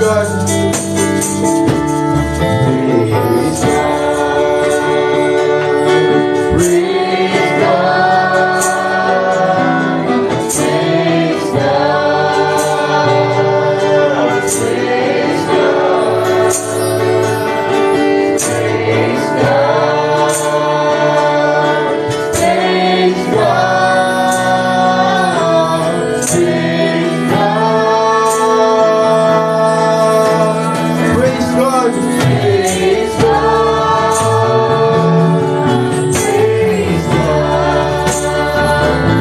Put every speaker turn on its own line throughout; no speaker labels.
God. Praise God. Praise God. Praise God. Praise God. Praise God. Praise God. Praise God. Praise God. Praise God. Praise God. Praise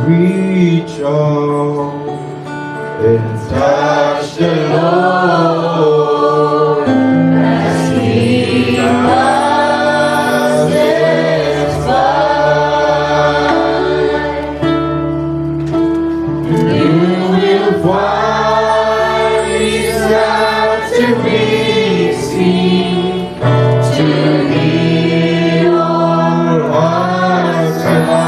reach out and touch the Lord as He passes by. You will find His laughter mixing to heal your heart's cry.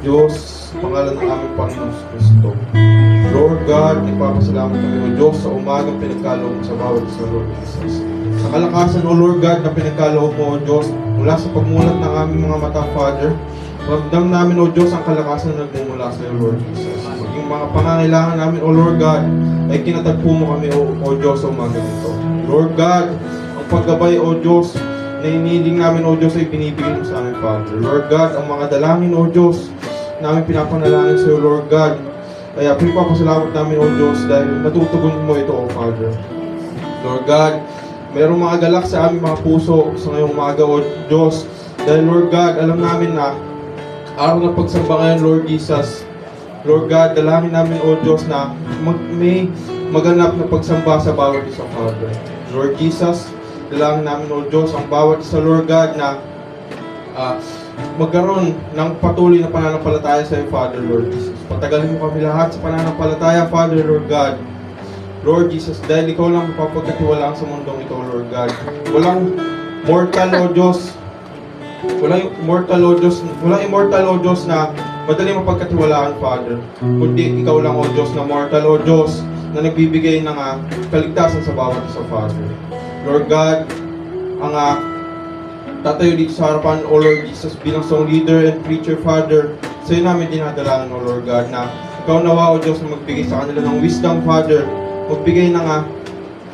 Diyos, pangalan ng aming Panginoon Kristo. Lord God, ipapasalamat kami o Diyos sa umagang pinagkaloob sa bawat isa, Lord Jesus. Sa kalakasan o Lord God na pinagkaloob mo o Diyos, mula sa pagmulat ng aming mga mata, Father, ramdam namin o Diyos ang kalakasan na nagmumula sa iyo, Lord Jesus. Maging mga pangangailangan namin o Lord God, ay kinatagpo mo kami o Diyos sa umagang ito. Lord God, ang paggabay o Diyos, na iniling namin o Diyos ay binibigay mo sa amin, Father. Lord God, ang mga dalangin o Diyos, namin pinapanalangin sa iyo, Lord God. Kaya pinapasalamat namin, O Diyos, dahil natutugon mo ito, O Father. Lord God, mayroong mga galak sa aming mga puso sa ngayong umaga, O Diyos. Dahil, Lord God, alam namin na araw ng pagsamba ngayon, Lord Jesus. Lord God, dalangin namin, O Diyos, na may maganap na pagsamba sa bawat isa, Father. Lord Jesus, dalangin namin, O Diyos, ang bawat isa, Lord God, na magkaroon ng patuloy na pananampalataya sa iyo, Father, Lord Jesus. Patagalin mo kami lahat sa pananampalataya, Father, Lord God. Lord Jesus, dahil ikaw lang mapapagkatiwalaan sa mundong ito, Lord God. Walang mortal, O Diyos. Walang immortal, O Diyos, na madali mapagkatiwalaan, Father. Kundi ikaw lang, O Diyos, na mortal, O Diyos, na nagbibigay ng kaligtasan sa bawat isa, Father. Lord God, ang tatayo dito sa harapan, O Lord Jesus, bilang song leader and preacher, Father, sa iyo namin dinadalangin, O Lord God, na ikaw nawa, O Diyos, na magbigay sa kanila ng wisdom, Father, magbigay ng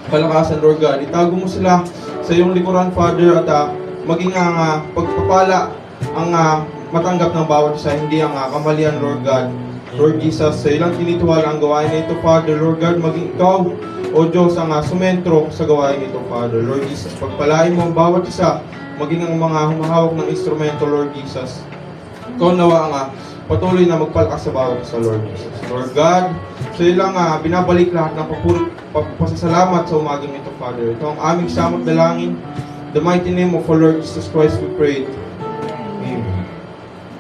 kalakasan, Lord God. Itago mo sila sa iyong likuran, Father, at maging ang pagpapala, ang matanggap ng bawat isa, hindi ang kamalian, Lord God. Lord Jesus, sa ilang tinitiwala ang gawain na ito, Father, Lord God, maging ikaw, O Diyos, ang sumentro sa gawain ito, Father. Lord Jesus, pagpalain mo ang bawat isa, maging ang mga humahawak ng instrumento, Lord Jesus. Ikaw nawa nga, patuloy na magpalakas sa bawat isa, Lord Jesus. Lord God, sa ilang binabalik lahat ng pasasalamat sa umaging ito, Father. Ito ang aming samot dalangin. The mighty name of our Lord Jesus Christ we pray. Amen.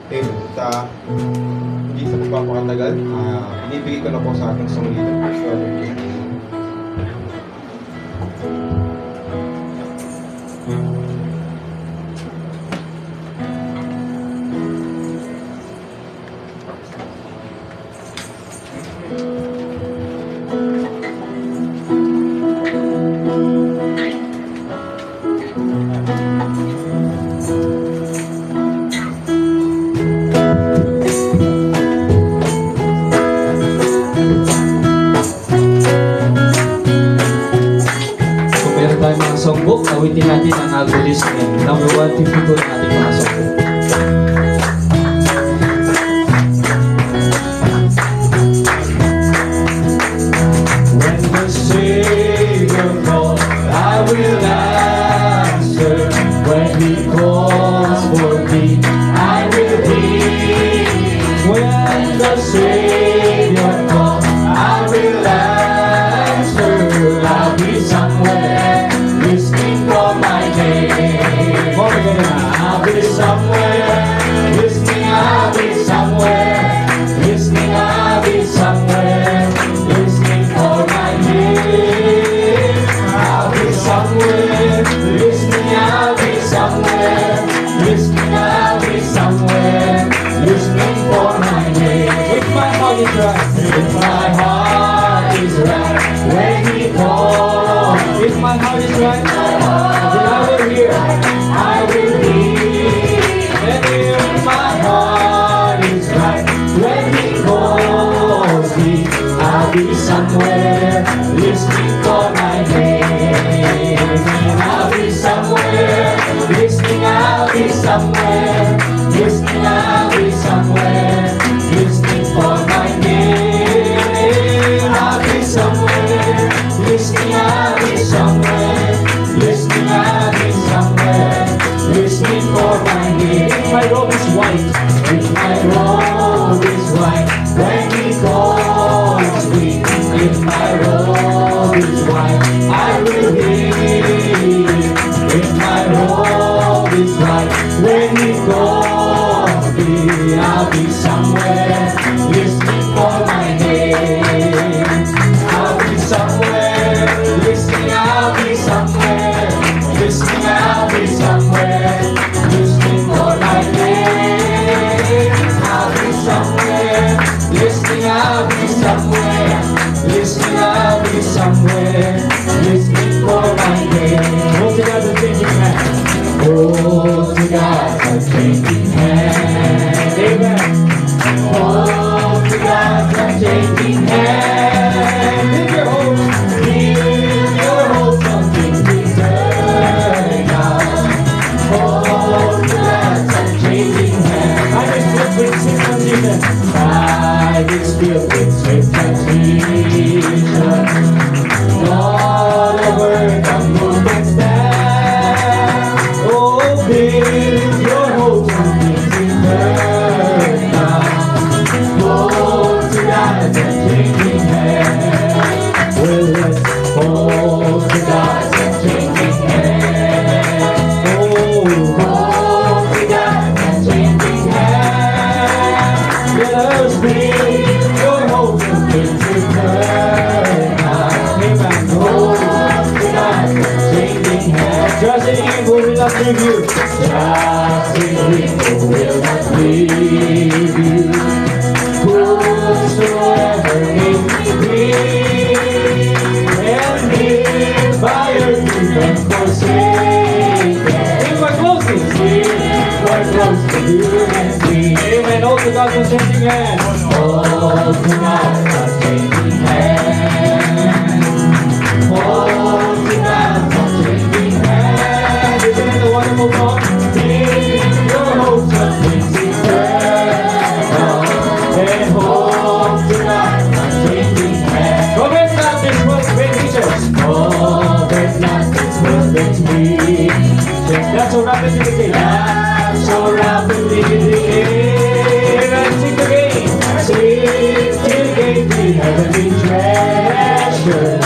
Amen. At hindi sa pagpapakatagal, binibigay ko na po sa ating sanglitan.
Songbook, awitin natin ang Agolis and number 152 ng ating mga songbook. When the Savior calls, I will answer. When He calls for me, I will hear. When the Savior calls, I will answer. I'll be somewhere listening for my name. I'll be somewhere listening. I'll be somewhere listening. I'll be somewhere listening for my name. I'll be somewhere listening. I'll be somewhere listening. I'll be somewhere listening for my name. If my heart is right, if my heart is right, when He calls. If my heart is right, then I will hear, I will hear. And if my heart is right, when He calls me, I'll be somewhere listening for my name. And I'll be somewhere listening. I'll be somewhere listening. I'll be somewhere listening for my name. I'll be somewhere listening. I'll be somewhere listening. I'll be somewhere listening for my name. If my robe is white, if my robe is white, when He calls me, if my robe is white, I will hear. If my robe is white, when He calls me, I'll be somewhere listening for my name. I'll be somewhere listening. I'll be somewhere listening. I'll be somewhere listening for my name. I'll be somewhere listening. I'll be somewhere listening. I'll be somewhere listening for my name. Hold together, changing hands. Hold together, changing hands. Amen. Hold together, changing hands. Lift your hopes, lift your hopes on things eternal. Hold together, changing hands. I just feel with sympathy. I just feel with sympathy. Not a word of movement can stand. Oh, build your hopes on things eternal. Hold together, changing hands. Well, let's hold together, changing hands. Oh, hold together, changing hands. Let us build your hopes on things eternal. Amen. Hold together, changing hands. Just in Him who will not leave you. Just in Him who will not leave you. Whosoever may be, and live by your kingdom forsaken. If we're close to you and me. Amen. All to God with changing hands. All to God with changing hands. All to God with changing hands. Isn't it a wonderful song? Your hopes of things heavenly treasures.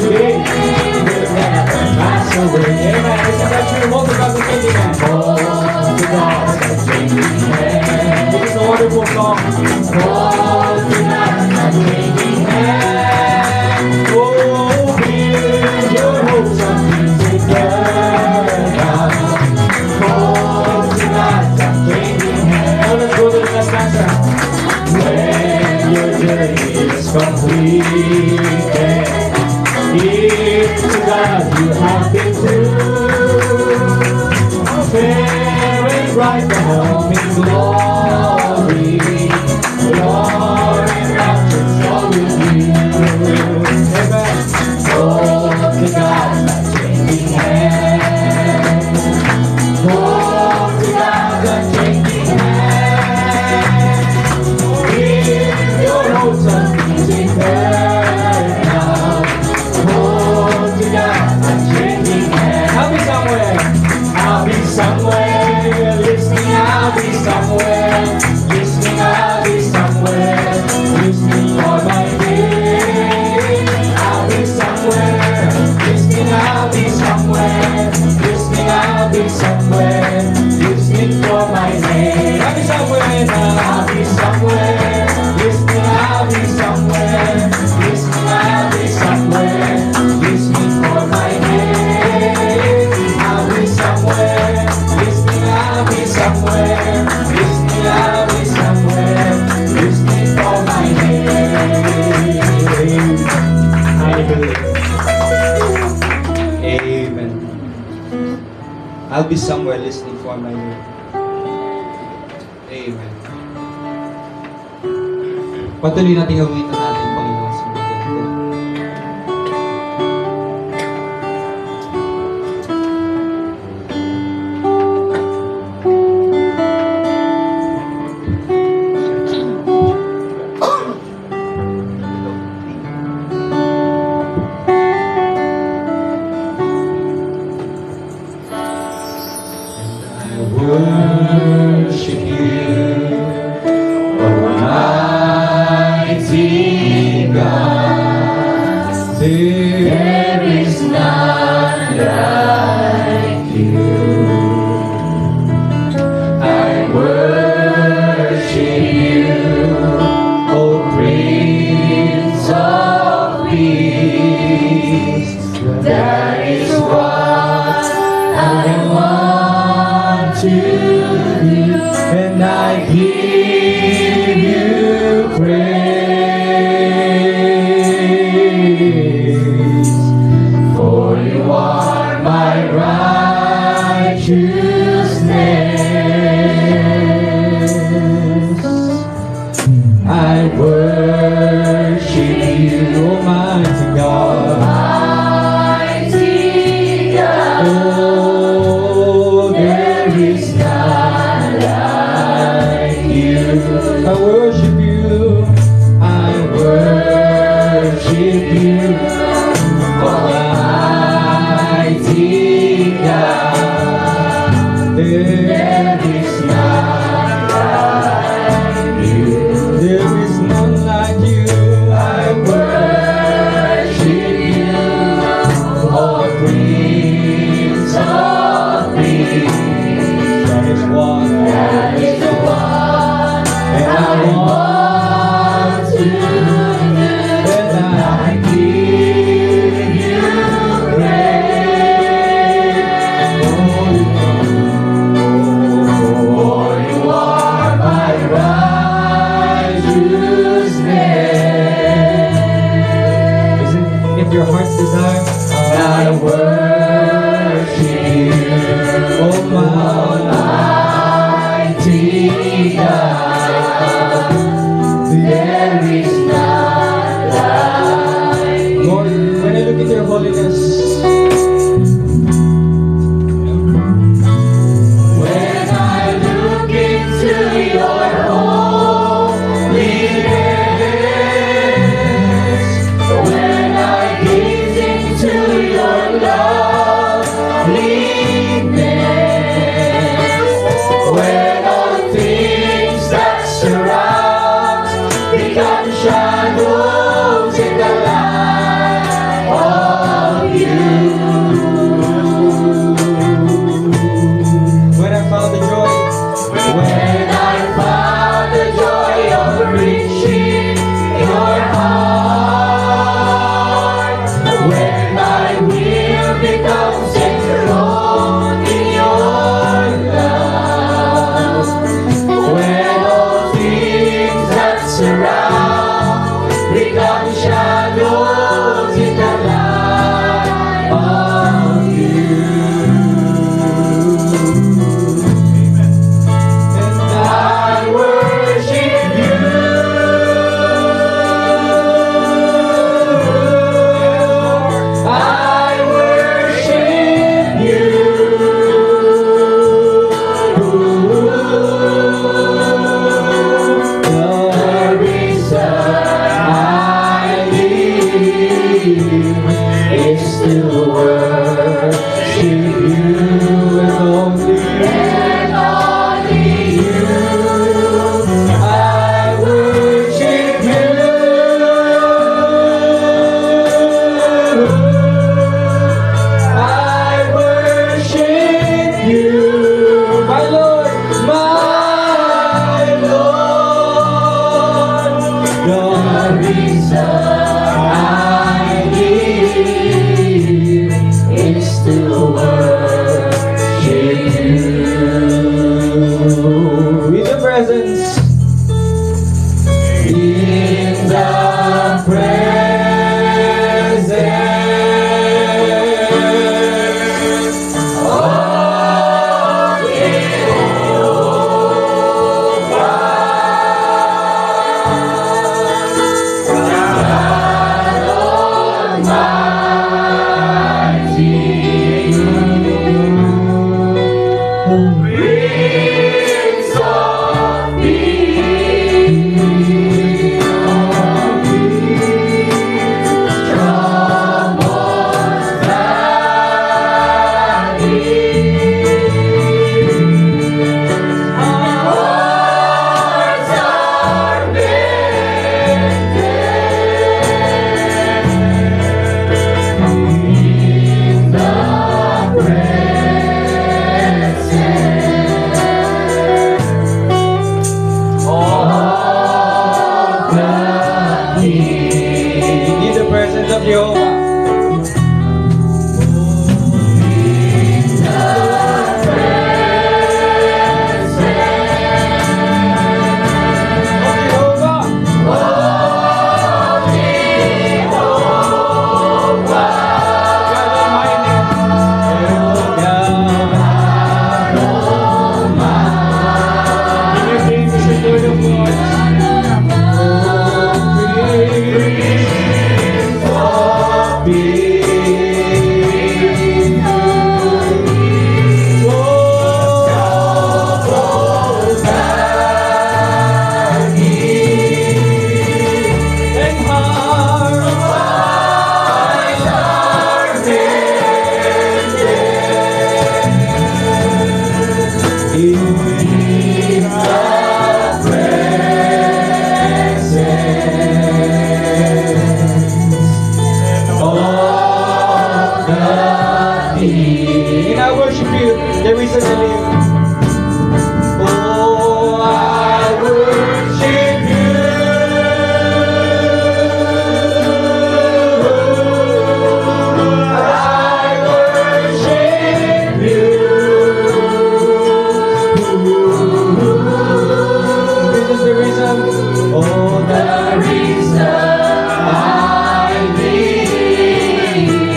It will never pass away. Amen. Isn't that true? Hold to God's unchanging hand. Hold to God's unchanging hand. It is a wonderful song. Hold to God's unchanging hand. Oh, build your hopes on things eternal. Hold to God's unchanging hand. Now let's go to the next stanza. When your journey is completed, if to God you have been true, fair and bright the home in glory, Lord and rapture shall with you. Amen. Hold to God's unchanging hand. Hold to God's unchanging hand. Give your hopes on things eternal. Hold to God's unchanging hand. I'll be somewhere. I'll be somewhere. Listening, I'll be somewhere. Listening, I'll be somewhere. Listening for my name. I'll be somewhere. Listening, I'll be somewhere. Listening, I'll be somewhere. Listening for my name. I'll be somewhere now. I'll be somewhere. Listening, I'll be somewhere. Listening, I'll be somewhere. Listening for my name. I'll be somewhere. Listening, I'll be somewhere. Listening, I'll be somewhere. Listening for my name. Hallelujah. Amen. I'll be somewhere listening for my name. Amen. Patuloy natin gawin na natin, Panginoon, sa mga ganito. I worship you, Almighty God. There is none like you. I worship you, O Prince of Peace. That is what I want to do, and I give you praise, for you are my righteousness. I worship you, Almighty God.
Mighty God,
Oh, there is none like you. I worship you. I worship you, Almighty God. There is none like you. There is none like you. I worship you, oh Prince of Peace. That is what.
that is the one
And I want
to do.
and I give you praise. For you are my righteousness. Is it your heart's desire? I worship you, Almighty God. There is none like you. Lord, when I look at your holiness,
When I look into your holiness, when I gaze into your loveliness, when all things that surround become shadows reason I live is to worship you.
In the presence.
In the presence of Prince of Peace, troubles valley, our hearts are in the
In the presence of Jehovah. And I worship you. There is a name. Oh, I worship you. I worship you. This is the reason. Oh,
The reason I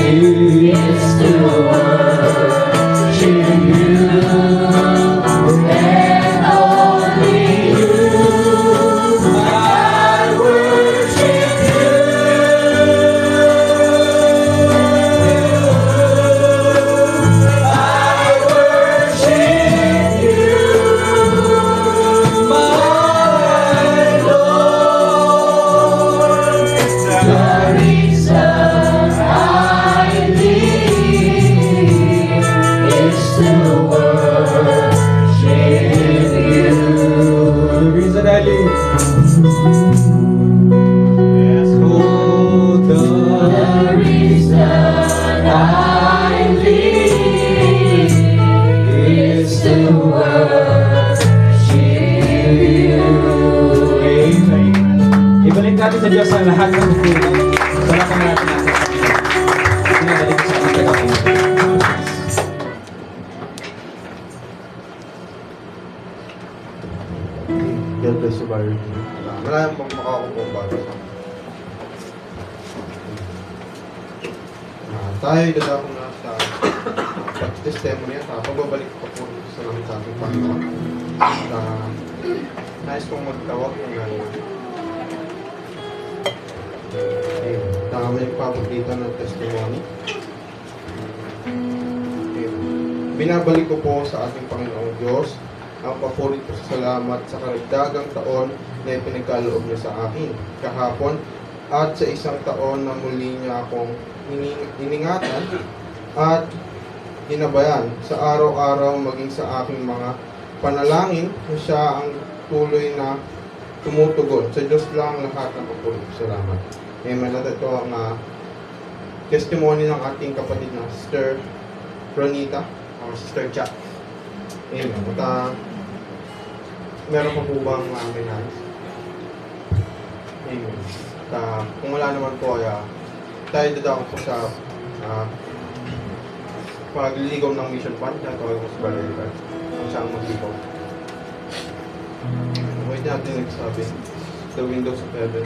live is to worship you and only you. I worship you. I worship you, my Lord. The reason I live is to worship you.
the reason I live. Oh,
The reason I live is to worship you.
Ibalik natin sa Diyos ang lahat ng bukod. Salamat natin natin sa Panginoon. Pinabalik sa ating Panginoon.
God bless you, Byron. Maraming pang makakumpong bago sa tayo dadako na sa testimony at pagbabalik ko po sa namin sa ating Panginoon. Nais kong magtawag ng may papagitan ng testimony. Binabalik ko po sa ating Panginoong Diyos ang papuri ko sa salamat sa karagdagang taon na ipinagkaloob niya sa akin kahapon at sa isang taon na muli niya akong iningatan at ginabayan sa araw-araw maging sa aking mga panalangin na siya ang tuloy na tumutugon. Sa Diyos lang lahat ng papuri ko salamat. Amen. At ito ang testimony ng ating kapatid na Sister Ronita o Sister Jack. Amen. At meron pa po bang may nais? Amen. kung wala naman po, tayo dadako po sa pagliligaw ng mission fund. Natawag ko sa Valeria. Ang siyang magligaw. Wait natin nagsabi. The windows of heaven.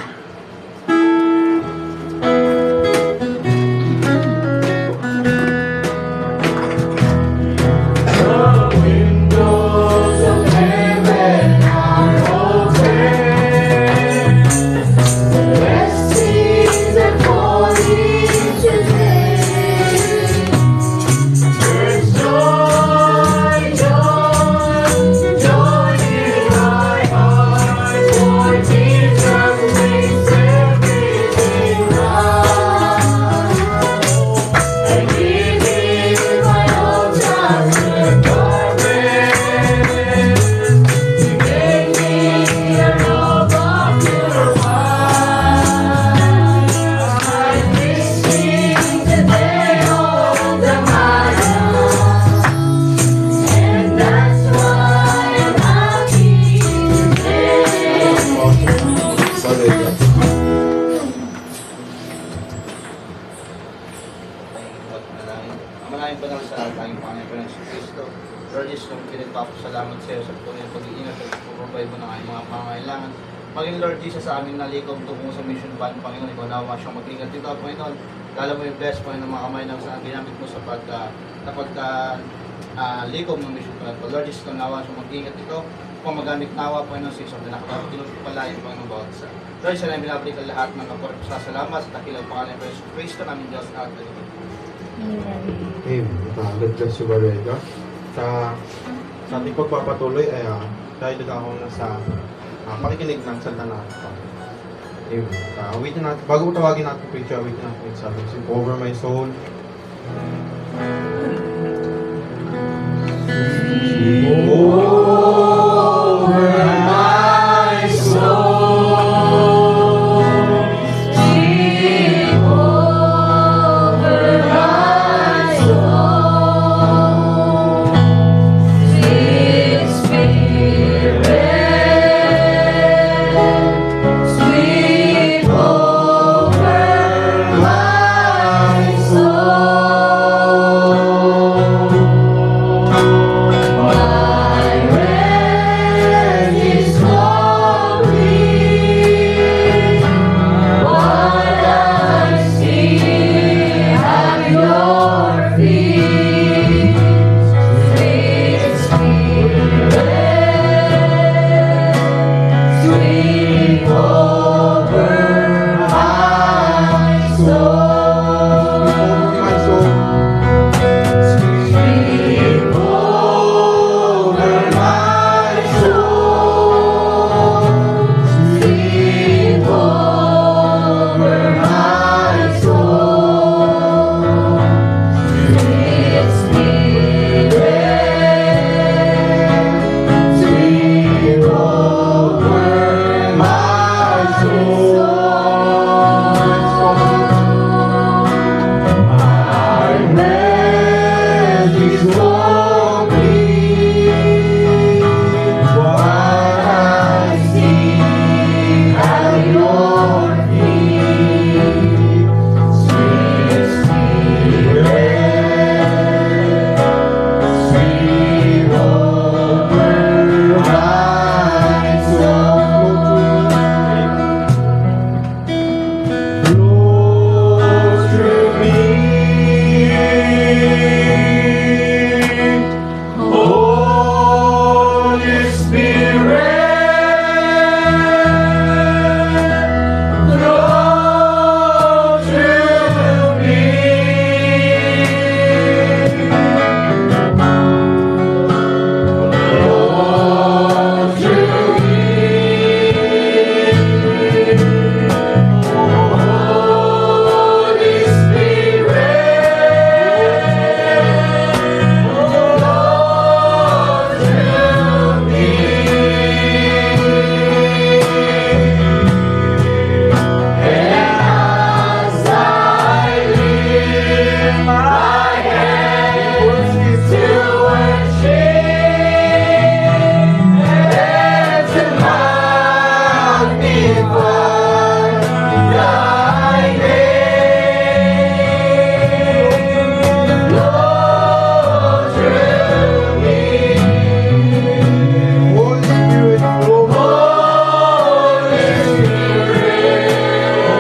Maraming banal sa ating Panginoon si Kristo. Lord Jesus, kung pinagpapasalamat sa iyo sa tunay pag-iingat at pag-provide mo ng aming mga pangangailangan. Maging Lord Jesus sa aming nalikom tungo sa mission van, Panginoon, ikaw na siyang mag-ingat dito, Panginoon. Lalo mo yung bless, Panginoon, mga kamay na sa ginamit mo sa likom ng mission van. Lord Jesus, ikaw nawa siyang mag-ingat dito. Kung magamit nawa, Panginoon, sa isang pinakapagpinod ko pala yung Panginoon bawat isa. Lord, sa namin binabalik ang lahat ng kapor sa salamat sa takilang pangalan ng Kristo namin Diyos at
Amen. God bless you, Valeria. Sa ating pagpapatuloy ay tayo dadako na sa pakikinig ng salita natin. Amen. Wait na natin. Bago tawagin natin preacher, wait na natin sabi. Over my soul.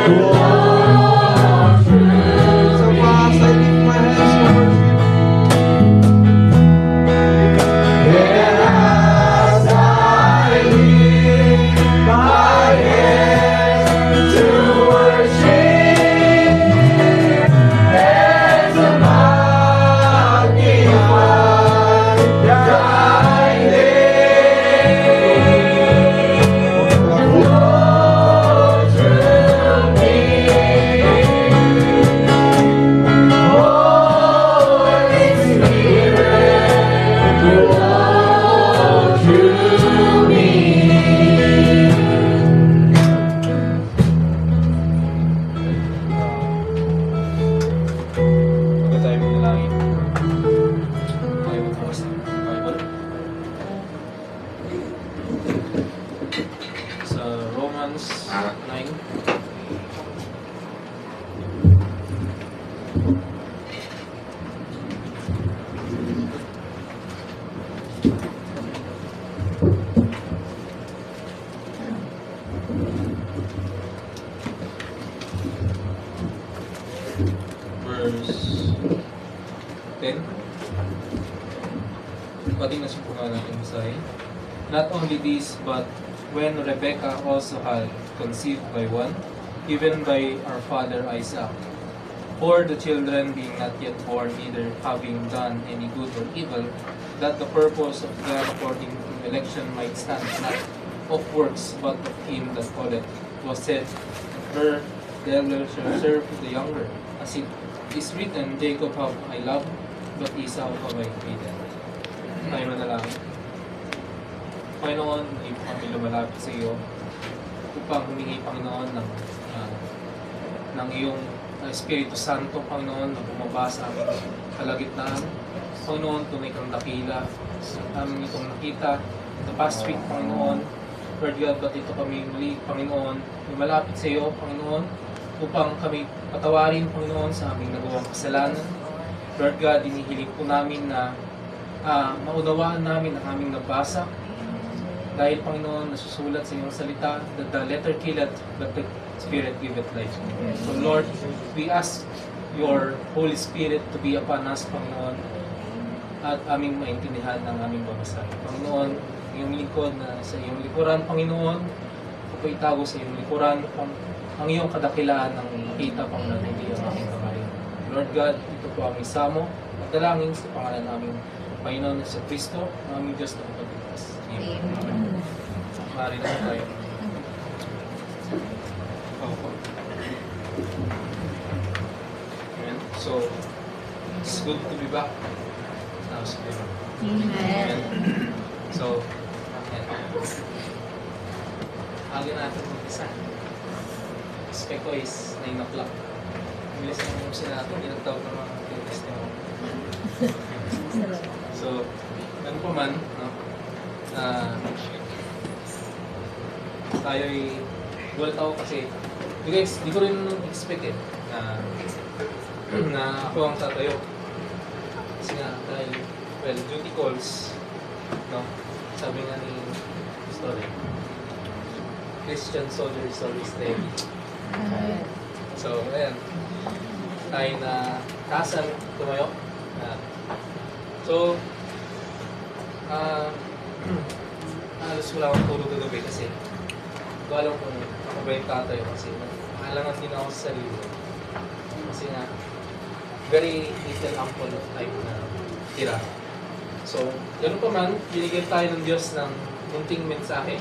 Sa past, I lift my hands to worship.
And as I lift my hands to worship, as a magnified thy name, Lord, to me. Holy Spirit, Lord, to me.
Bago tayo manalangin, tayo magbukas ng Bible. Sa Romans 9. Verse 10. Pati na siya po nga natin basahin. Not only this, but when Rebekah also had conceived by one, even by our father Isaac, for the children being not yet born, neither having done any good or evil, that the purpose of God according to election might stand, not of works, but of him that calleth, was said, her the elder shall serve the younger, as it is written, Jacob have I loved, but Esau have I hated. Tayo manalangin. Panginoon, hindi po kami lumalapit sa iyo upang humingi, Panginoon, ng iyong Espiritu Santo, Panginoon, na bumaba sa aming kalagitnaan. Panginoon, tunay kang dakila sa amin itong nakita the past week, Panginoon. Lord God, ba't ito kami muli, Panginoon, lumalapit sa iyo, Panginoon, upang kami patawarin, Panginoon, sa aming nagawang kasalanan. Lord God, inihiling po namin na maunawaan namin ang aming nabasa. Dahil, Panginoon, nasusulat sa iyong salita that the letter killeth, but the Spirit giveth life. So, Lord, we ask your Holy Spirit to be upon us, Panginoon, at aming maintindihan ng aming babasahin. Panginoon, iyong lingkod na sa iyong likuran, Panginoon, ako itago sa iyong likuran, ang iyong kadakilaan ng makita, Panginoon, hindi ang aming kamay. Lord God, ito po ang isamo at dalangin sa pangalan namin, Panginoon sa Kristo, ang aming Diyos na kapagligtas. Amen. Mari na tayo. Amen. So, it's good to be back. Now, Amen. So, agad natin mag-isa. Expect ko is 9 o'clock. Bilis na yung sinato, ginagtawag ng mga testimony. So, ano pa man, no? Tayo'y gulat ako kasi guys, di ko rin expect na ako ang tatayo. Kasi nga, dahil, well, duty calls, no? Sabi nga ni story, Christian soldier is always ready. So, ayan, tayo na kasan tumayo. So, halos wala akong tulog kagabi kasi hindi ko alam kung ako ba yung tatayo kasi mahalangan din ako sa sarili. Kasi nga, very little ample of time na tira. So, gano'n pa man, binigyan tayo ng Diyos ng munting mensahe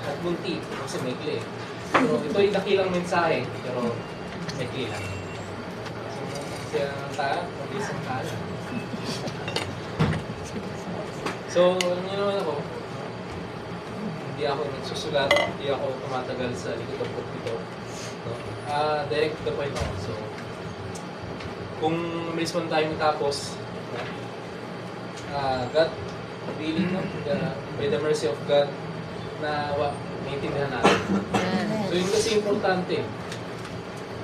at munti kasi maikli. So, ito ay dakilang mensahe pero maikli lang. So, siya ng tayo, mabilis ang tayo. So, alam niyo naman ako, hindi ako nagsusulat, hindi ako tumatagal sa likod ng pulpito. No? Direct to the point ako. So, kung mabilis man tayo matapos, God willing, no? By the mercy of God, na maintindihan natin. So, yun kasi importante,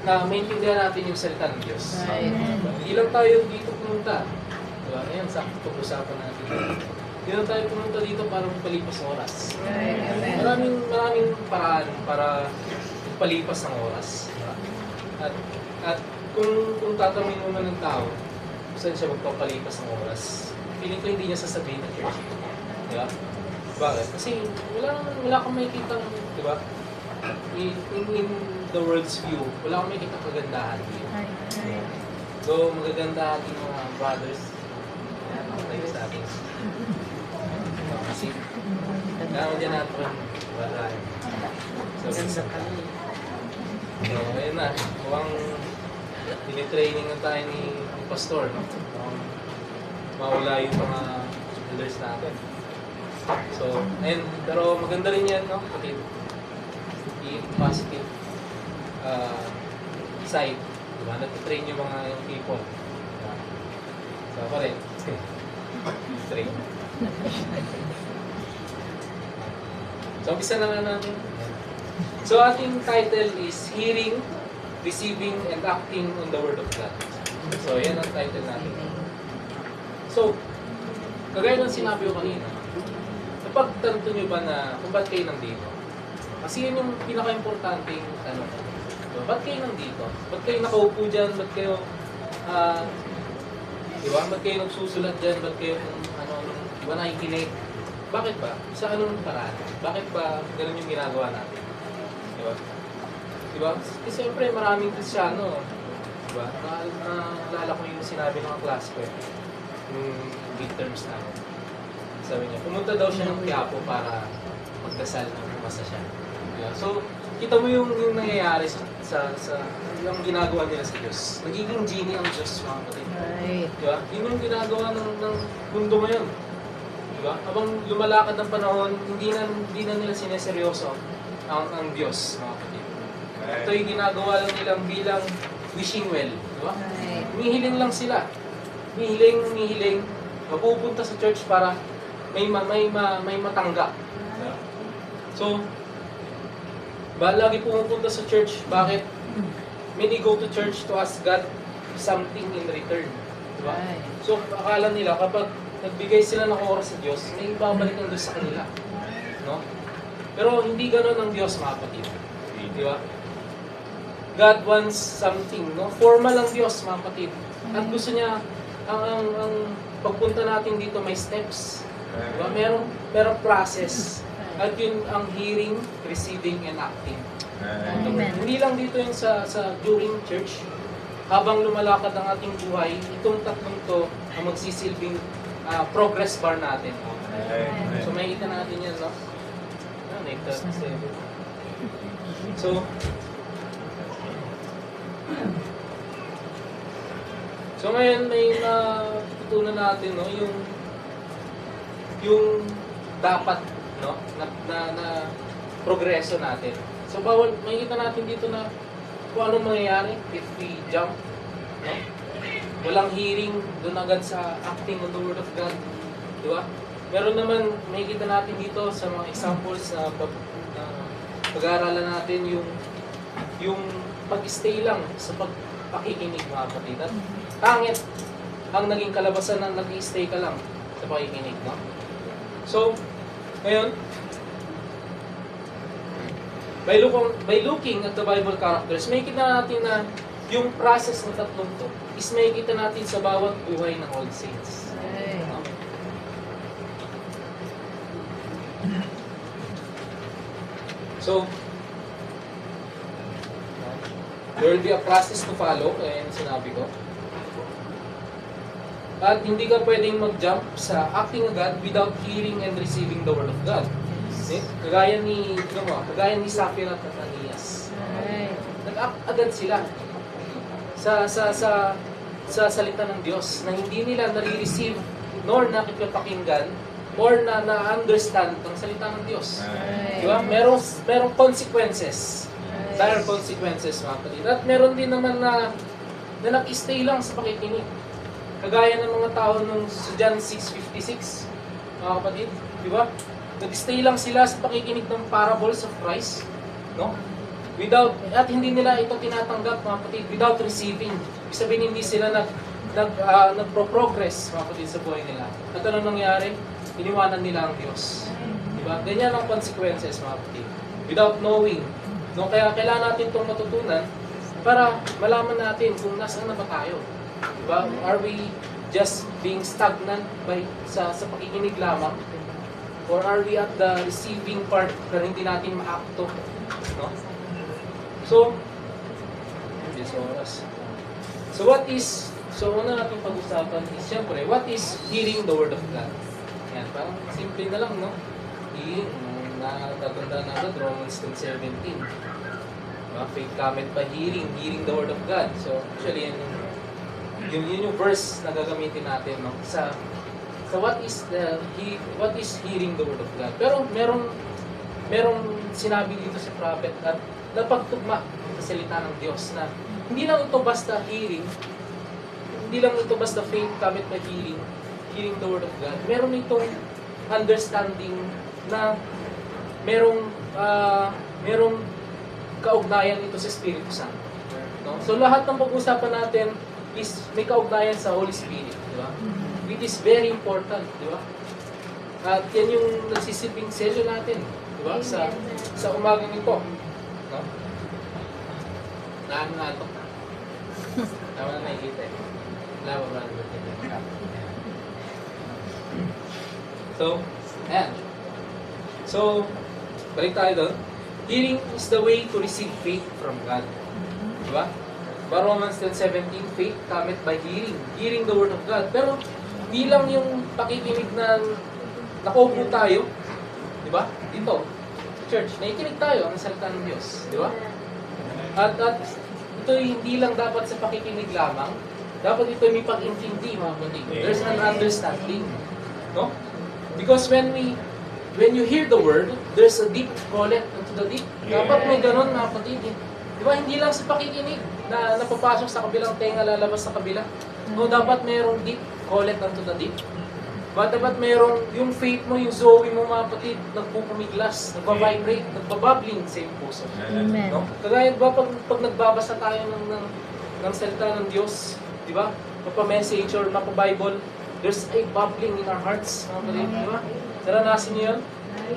na maintindihan natin yung salita ng Diyos. Hindi lang tayo dito pumunta. Diba? Ngayon, sakto pag-usapan natin. Hindi lang tayo pumunta dito para magpalipas oras. Maraming paraan para magpalipas ng oras. Diba? At kung tatanungin mo man ng tao, kung saan siya magpapalipas ng oras, feeling ko hindi niya sasabihin na church. Di ba? Bakit? Kasi wala kang makikita, di ba? In the world's view, wala kang makikita kagandahan dito. So, magaganda ating mga brothers. Yan, okay sa atin. Kasi, kailangan dyan natin. Wala. So, ayun na. Mukhang tinitraining na tayo ni pastor, no? Mawala yung mga elders natin. So, ayun. Pero maganda rin yan, no? Kasi, yung positive side. Diba? Nag-train yung mga yung people. Diba? So, ako rin. Train. So, umpisa na nga natin. So, ating title is Hearing, Receiving, and Acting on the Word of God. So, yan ang title natin. So, kagaya ng sinabi ko kanina, napagtanto nyo ba na kung ba't kayo nandito? Kasi yun yung pinaka-importanting tanong. So, ba't kayo nandito? Ba't kayo nakaupo dyan? Ba't kayo, di ba? Ba't kayo nagsusulat dyan? Ba't kayo, di ba, nakikinig? Bakit ba? Sa anong paraan? Bakit ba ganun yung ginagawa natin? Di ba? Di ba? Kasi siyempre maraming Kristyano. Di ba? Naalala ko yung sinabi ng klase ko yung midterms namin. Sabi niya, pumunta daw siya ng Quiapo para magdasal na pumasa siya. Di ba? So, kita mo yung nangyayari sa yung ginagawa nila sa Diyos. Nagiging genie ang Diyos, mga kapatid. Di ba? Yun yung ginagawa ng mundo ngayon. Diba? Habang lumalakad ng panahon, hindi na nila sineseryoso ang Diyos, mga kapatid. Ito yung ginagawa lang nilang bilang wishing well. Diba? Humihiling lang sila. Humihiling, mapupunta sa church para may matanggap. Diba? So, lagi pumupunta sa church, bakit? Many go to church to ask God something in return. Diba? So, akala nila kapag nagbigay sila ng oras sa Diyos, may ibabalik ang Diyos sa kanila. No? Pero hindi ganoon ang Diyos, mga kapatid. Di ba? God wants something, no? Formal ang Diyos, mga kapatid. At gusto niya, ang pagpunta natin dito may steps. Di ba? Merong process. At yun ang hearing, receiving, and acting.
Amen.
Hindi lang dito yung sa during church. Habang lumalakad ang ating buhay, itong tatlong to ang magsisilbing progress bar natin. So, makikita natin yan, no? So, ngayon may natutunan natin, no? Yung dapat, no? Na progreso natin. So, makikita natin dito na kung anong mangyayari if we jump, no? Walang hearing, doon agad sa acting on the Word of God. Di ba? Meron naman, makikita natin dito sa mga examples na pag-aaralan natin yung pag-stay lang sa pakikinig, mga kapatid. At pangit ang naging kalabasan na nag-stay ka lang sa pakikinig. No? So, ngayon, by looking at the Bible characters, makikita natin na yung process ng tatlong to is makikita natin sa bawat buhay ng Old Saints. No? So, there will be a process to follow, kaya yung sinabi ko. At hindi ka pwedeng mag-jump sa acting agad without hearing and receiving the Word of God. Kagaya ni Sapphira at Ananias. Nag-act agad sila sa salita ng Diyos na hindi nila nare-receive nor nakikipakinggan or na-understand ang salita ng Diyos. Di ba? Merong consequences. Dire consequences, mga kapatid. At meron din naman na nag-stay lang sa pakikinig. Kagaya ng mga tao nung sa John 6:56, mga kapatid. Di ba? Nag-stay lang sila sa pakikinig ng parables of Christ. No? At hindi nila ito tinatanggap, mga kapatid, without receiving. Ibig sabihin, hindi sila nagpro-progress, mga kapatid, sa buhay nila. At ano nangyari? Iniwanan nila ang Diyos. Diba? Ganyan ang consequences, mga kapatid. Without knowing No? Kaya kailangan natin itong matutunan para malaman natin kung nasaan na ba tayo. Diba? Are we just being stagnant sa pakikinig lamang? Or are we at the receiving part na hindi natin maakto? No? So, this oras. So una natin pag-usapan is, syempre, what is hearing the Word of God? Yan, parang simple na lang, no? Hearing, natatanda natin, Romans 10:17. Faith cometh by hearing the Word of God. So, actually, yun yung verse na gagamitin natin, no? Sa what is hearing the Word of God? Pero merong sinabi dito si prophet at napagtugma sa salita ng Diyos na hindi lang ito basta hearing, hindi lang ito basta faith cometh by hearing the Word of God. Meron itong understanding na merong kaugnayan ito sa Espiritu Santo. No? So lahat ng pag-usapan natin is may kaugnayan sa Holy Spirit, di ba? Which is very important, di ba? At yan yung nagsisiping selyo natin, di ba? Sa umagang ito. No? Naano na ito? Tama na nakikita eh. Lama ba na So, ayan. So, balik tayo doon. Hearing is the way to receive faith from God. Diba? Diba Romans 10:17, faith cometh by hearing the Word of God. Pero, hindi lang yung pakikinig na nakaupo tayo. Diba? Dito, church, nakikinig tayo ang salita ng Diyos. Diba? At ito hindi lang dapat sa pakikinig lamang. Dapat ito may pag-intindi, mga kapatid. There's an understanding. No? Because when you hear the word, there's a deep calling unto the deep. Dapat may ganon, mga kapatid. Di ba? Hindi lang sa pakikinig na napapasok sa kabilang tenga, lalabas sa kabila. No, dapat mayroong deep calling unto the deep. Dapat mayroong yung faith mo, yung zoe mo, mga kapatid, nagpupumiglas, nagpa-vibrate, nagpa-bubbling sa iyong puso.
Amen.
No? Kagaya ba pag nagbabasa tayo ng salita ng Diyos, di ba? Mapa-message or mapa-Bible, there's a bubbling in our hearts, mga kapatid, di ba? Naranasin niyo yun?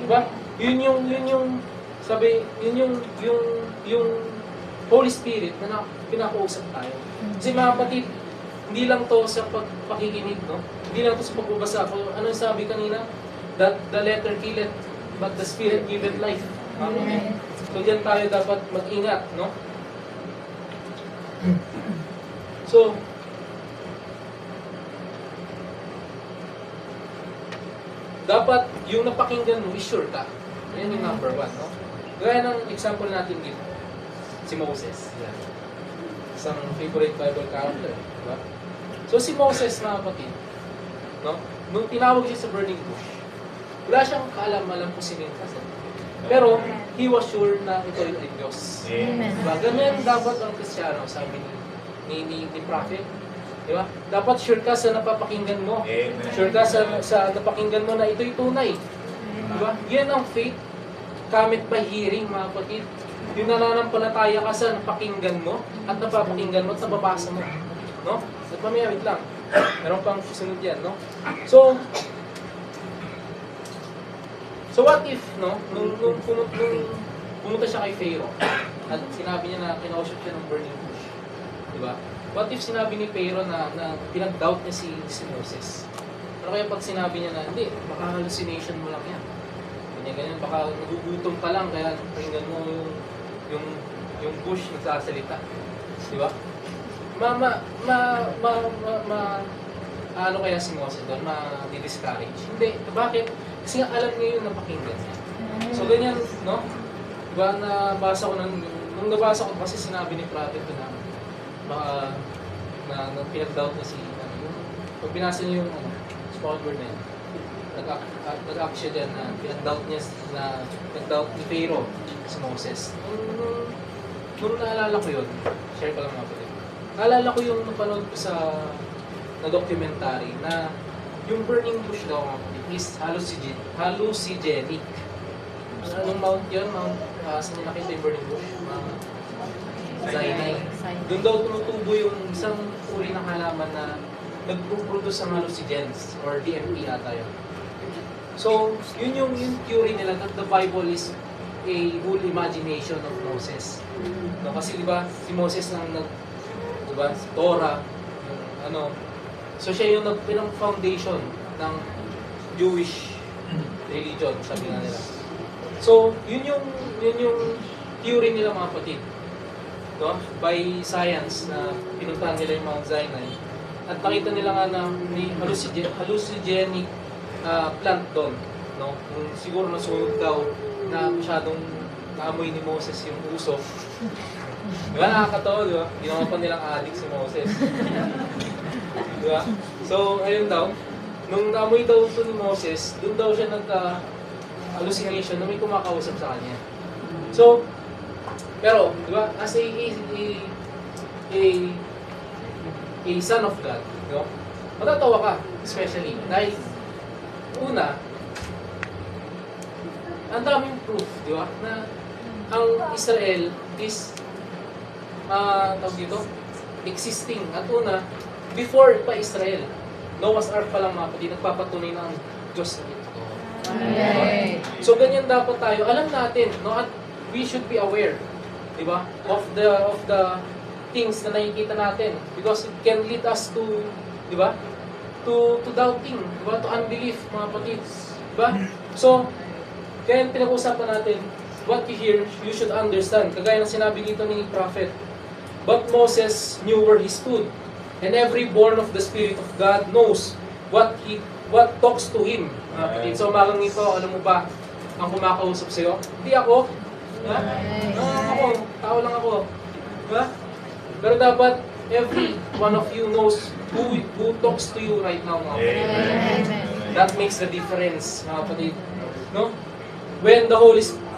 Di ba? Yun yung Holy Spirit na pinakausap tayo. Kasi mga kapatid, hindi lang to sa pakikinig, no? Hindi lang to sa pagbabasa. Ano yung sabi kanina? That the letter killeth, but the Spirit giveth life. Amen. So diyan tayo dapat mag-ingat, no? So, dapat yung napakinggan mo, sure ka. Yan yung number one, no? Gaya ng example natin dito, si Moses. Yan. Isang favorite Bible character, di ba? So si Moses, mga kapatid, no? Nung tinawag siya sa burning bush, wala siyang kaalam-alam kung sino yung kasal. Pero, he was sure na ito ay Diyos.
Amen.
Diba? Ganyan dapat ang Kristiyano, sabi ni prophet. Diba? Dapat sure ka sa napapakinggan mo.
Amen.
Sure ka sa napakinggan mo na ito'y tunay. Diba? Yan ang faith. Cometh by hearing, mga kapatid. Yung nananampalataya ka sa napakinggan mo at napapakinggan mo at nababasa mo. No? At mamaya, wait lang. Meron pang susunod yan, no? So what if, no? Nung pumunta siya kay Pharaoh at sinabi niya na kinausap siya ng burning bush. Diba? What if sinabi ni Pharaoh na pinag-doubt niya si Moses? Ano kaya pag sinabi niya na, hindi, baka hallucination mo lang yan. Ganyan, baka nagugutom ka lang, kaya pakinggan mo yung bush nagsasalita. Diba? Ano kaya si Moses doon? Ma-discourage? Hindi. Bakit? Kasi nga alam niya yung napakinggan niya. So ganyan, no? Diba, nung nabasa ko kasi sinabi ni prophet ko na baka na pinag-doubt na pag binasa niyo yung small word na yun, nag-act siya dyan na pinag-doubt niya nag-doubt ni Pharaoh si Moses. Nung naalala ko yun, share ko lang mga kapatid. Naalala ko yung napanood ko na documentary na yung burning bush daw mga kapatid is hallucinogenic. Anong mount yun? Saan niya nakita yung burning bush? Sinai. Doon daw tumutubo yung isang uri ng halaman na nagpo-produce ng hallucinogens or DMT ata yun. So, yun yung theory nila that the Bible is a whole imagination of Moses. No, kasi di ba, si Moses lang di ba, si Torah, yung ano, so siya yung nagpinang foundation ng Jewish religion, sabi nga nila. So, yun yung theory nila mga kapatid. No? By science na pinuntahan nila yung Mount Sinai. At nakita nila nga na may hallucinogenic plant doon. No? Kung siguro nasunog daw na masyadong naamoy ni Moses yung usok. Diba? Nakakatawa, diba? Ginawa pa nilang addict si Moses. Diba? So, ayun daw. Nung naamoy daw ito ni Moses, doon daw siya hallucination na may kumakausap sa kanya. So, pero, di ba, as a son of God, di ba, matatawa ka, especially, dahil, una, ang daming proof, di ba, na ang Israel is, tawag dito, existing. At una, before pa Israel, Noah's Ark pa lang mga kapatid, nagpapatunay na ang Diyos na ito. So ganyan dapat tayo. Alam natin, no, at we should be aware, di ba, of the things na nakikita natin, because it can lead us to, di ba, to doubting, di ba, to unbelief, mga kapatid, di ba? So kaya pinag-uusapan natin, what you hear, you should understand. Kagaya ng sinabi dito ni Prophet, but Moses knew where he stood, and every born of the Spirit of God knows what talks to him. Mga kapatid. So umagang nito, alam mo ba ang kumakausap sa'yo? Hindi ako. Ha? Ako. Tao lang ako. Ha? Pero dapat every one of you knows who talks to you right now, mga kapatid. That makes the difference, mga kapatid. No? When the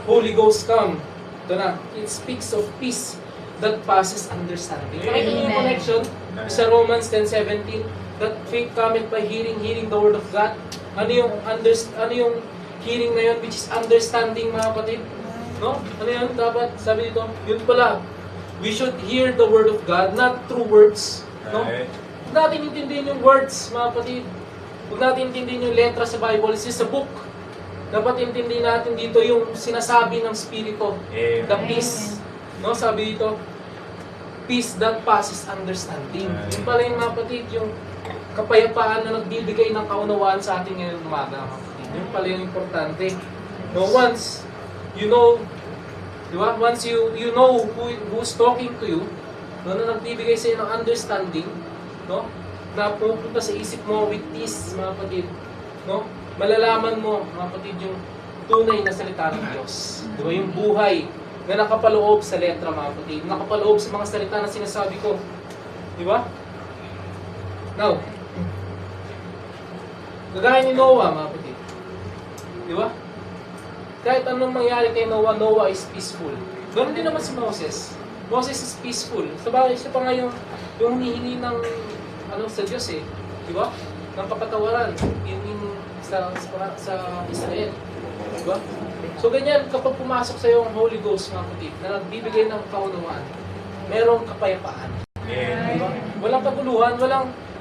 Holy Ghost come, ito na, it speaks of peace that passes understanding. Nakita niyo yung connection sa Romans 10:17, that faith cometh by hearing the word of God. Ano yung hearing na yun, which is understanding, mga kapatid? No? Ano yun? Dapat, sabi dito, yun pala. We should hear the word of God, not through words. No? Huwag natin intindihin yung words, mga kapatid. Huwag natin intindihin yung letra sa Bible. It's just a book. Dapat intindihin natin dito yung sinasabi ng Spirito. The peace. No? Sabi dito, peace that passes understanding. Yun pala yung mga kapatid, yung kapayapaan na nagbibigay ng kaunawaan sa ating ngayon umaga. Yun pala yung importante. No, once you know, di ba? Once you know who's talking to you, no, na nagbibigay sa iyo ng understanding, no, na pupunta sa isip mo with peace, mga kapatid, no, malalaman mo, mga kapatid, yung tunay na salita ng Diyos. Di ba? Yung buhay na nakapaloob sa letra, mga kapatid, nakapaloob sa mga salita na sinasabi ko. Di ba? Now, gagaya ni Noah, mga kapatid. Di ba? Kahit anong mangyari kay Noah, Noah is peaceful. Ganoon din naman si Moses. Moses is peaceful. Sabagay, siya pa nga yung hinihingi ng sa Diyos eh. Di ba? Ng kapatawaran sa Israel. Di ba? So ganyan, kapag pumasok sa iyo ang Holy Ghost, mga kapatid, na nagbibigay ng kaunawaan, merong kapayapaan. Di ba? Walang kaguluhan,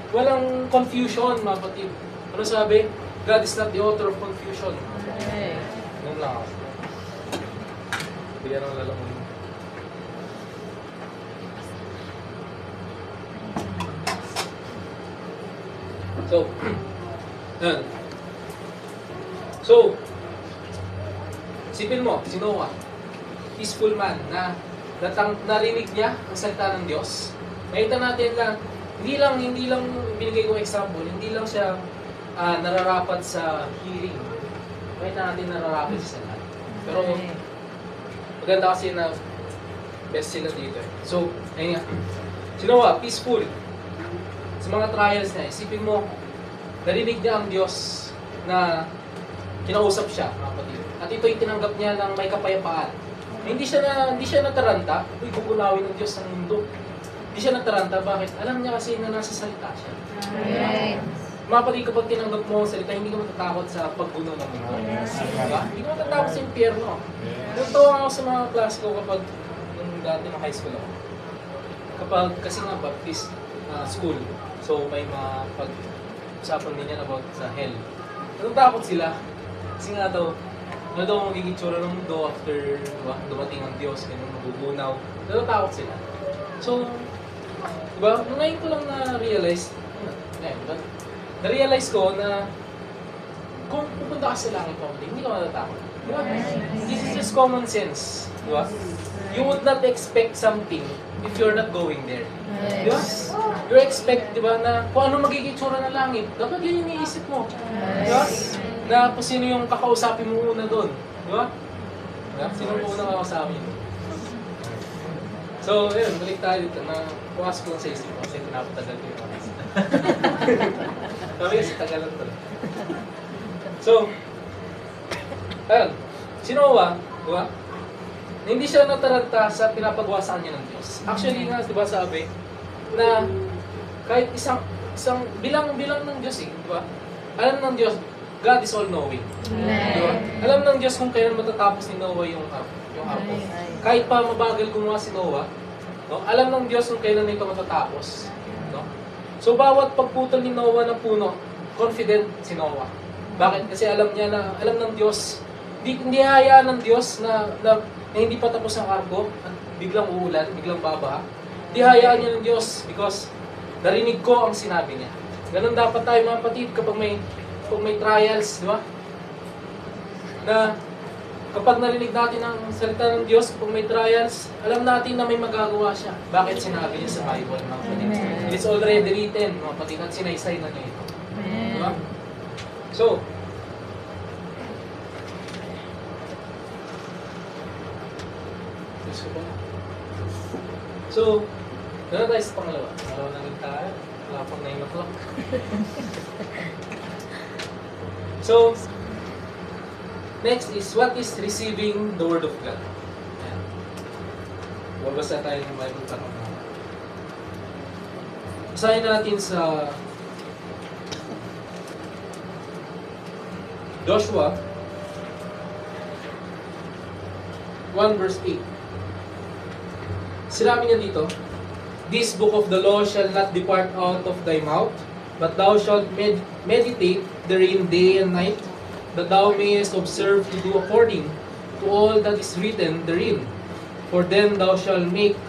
walang confusion, mga kapatid. Ano sabi? God is not the author of confusion. Ganun lang ako. Bigyan ng lalaman. So, yan. So, isipin mo, si Noah, peaceful man, na narinig niya ang salita ng Diyos. Nakita natin na hindi lang binigay ko example, hindi lang siya nararapat sa hearing. Nakita natin nararapat sa salita. Pero maganda kasi na best sila dito. So, ayun nga. Si Noah, peaceful. Sa mga trials na, isipin mo, narinig niya ang Diyos na kinausap siya, mga kapatid. At ito'y tinanggap niya ng may kapayapaan. Hindi siya nataranta, bugunawin ng Diyos ang mundo. Hindi siya nataranta, bakit? Alam niya kasi na nasa salita siya. Mga kapatid, kapag tinanggap mo ang salita, hindi ka matatakot sa pagbuno ng mundo. Diba? Hindi ka matatakot sa impyerno. Natutuwa ako sa mga klase ko kapag nung dati ng high school ako. Kapag, kasi nga Baptist school, so may mga pag-usapan din yan about sa hell. Natatakot sila. Kasi nga daw, Ano daw ang magiging tsura ng mundo after, diba, dumating ang Diyos, ganun, magugunaw. Natatakot sila. So, diba, ngayon ko lang na-realize, na-realize ko na kung pupunta ka sa langit one day, hindi ka matatakot. Diba? This is just common sense. Diba? You would not expect something if you're not going there. Diba? You expect, diba, na kung ano magiging tsura ng langit, dapat yun yung iniisip mo. Diba? Na kung sino yung kakausapin mo una doon. Diba? Diba? Sino mo unang kakausapin mo? So, ayun, balik tayo dito na puwas ko lang sa isip ko kasi pinapatagal ko yung oras. Sabi kasi tagalan to. So, ayun, si Noah, diba? Hindi siya nataranta sa pinapagawa sa kanya ng Diyos. Actually nga, diba sabi, na kahit isang bilang ng Diyos diba? Alam ng Diyos, God is all-knowing. Diba? Alam ng Diyos kung kailan matatapos ni Noah yung arko. Kahit pa mabagal gumawa si Noah, no? Alam ng Diyos kung kailan ito matatapos. No? So, bawat pagputol ni Noah ng puno, confident si Noah. Bakit? Kasi alam ng Diyos, hindi hayaan ng Diyos na hindi pa tapos ang arko, at biglang uulan, biglang babaha. Hindi hayaan niya ng Diyos because narinig ko ang sinabi niya. Ganun dapat tayo mga kapatid kapag may trials, di ba? Na kapag narinig natin ang salita ng Diyos, kapag may trials, alam natin na may magagawa siya. Bakit sinabi niya sa Bible, mga kapatid? It is already written, mga kapatid, at sinaysay na niya ito. Di ba? So, gano'n tayo sa pangalawa. Pangalawa na rin tayo. Wala pang 9 o'clock. So, next is, what is receiving the Word of God? Ayan. Babasa tayo ng Bible pa naman. Basahin natin sa Joshua 1 verse 8. Sinabi niya dito, "This book of the law shall not depart out of thy mouth, but thou shalt meditate therein day and night, that thou mayest observe to do according to all that is written therein. For then thou shalt make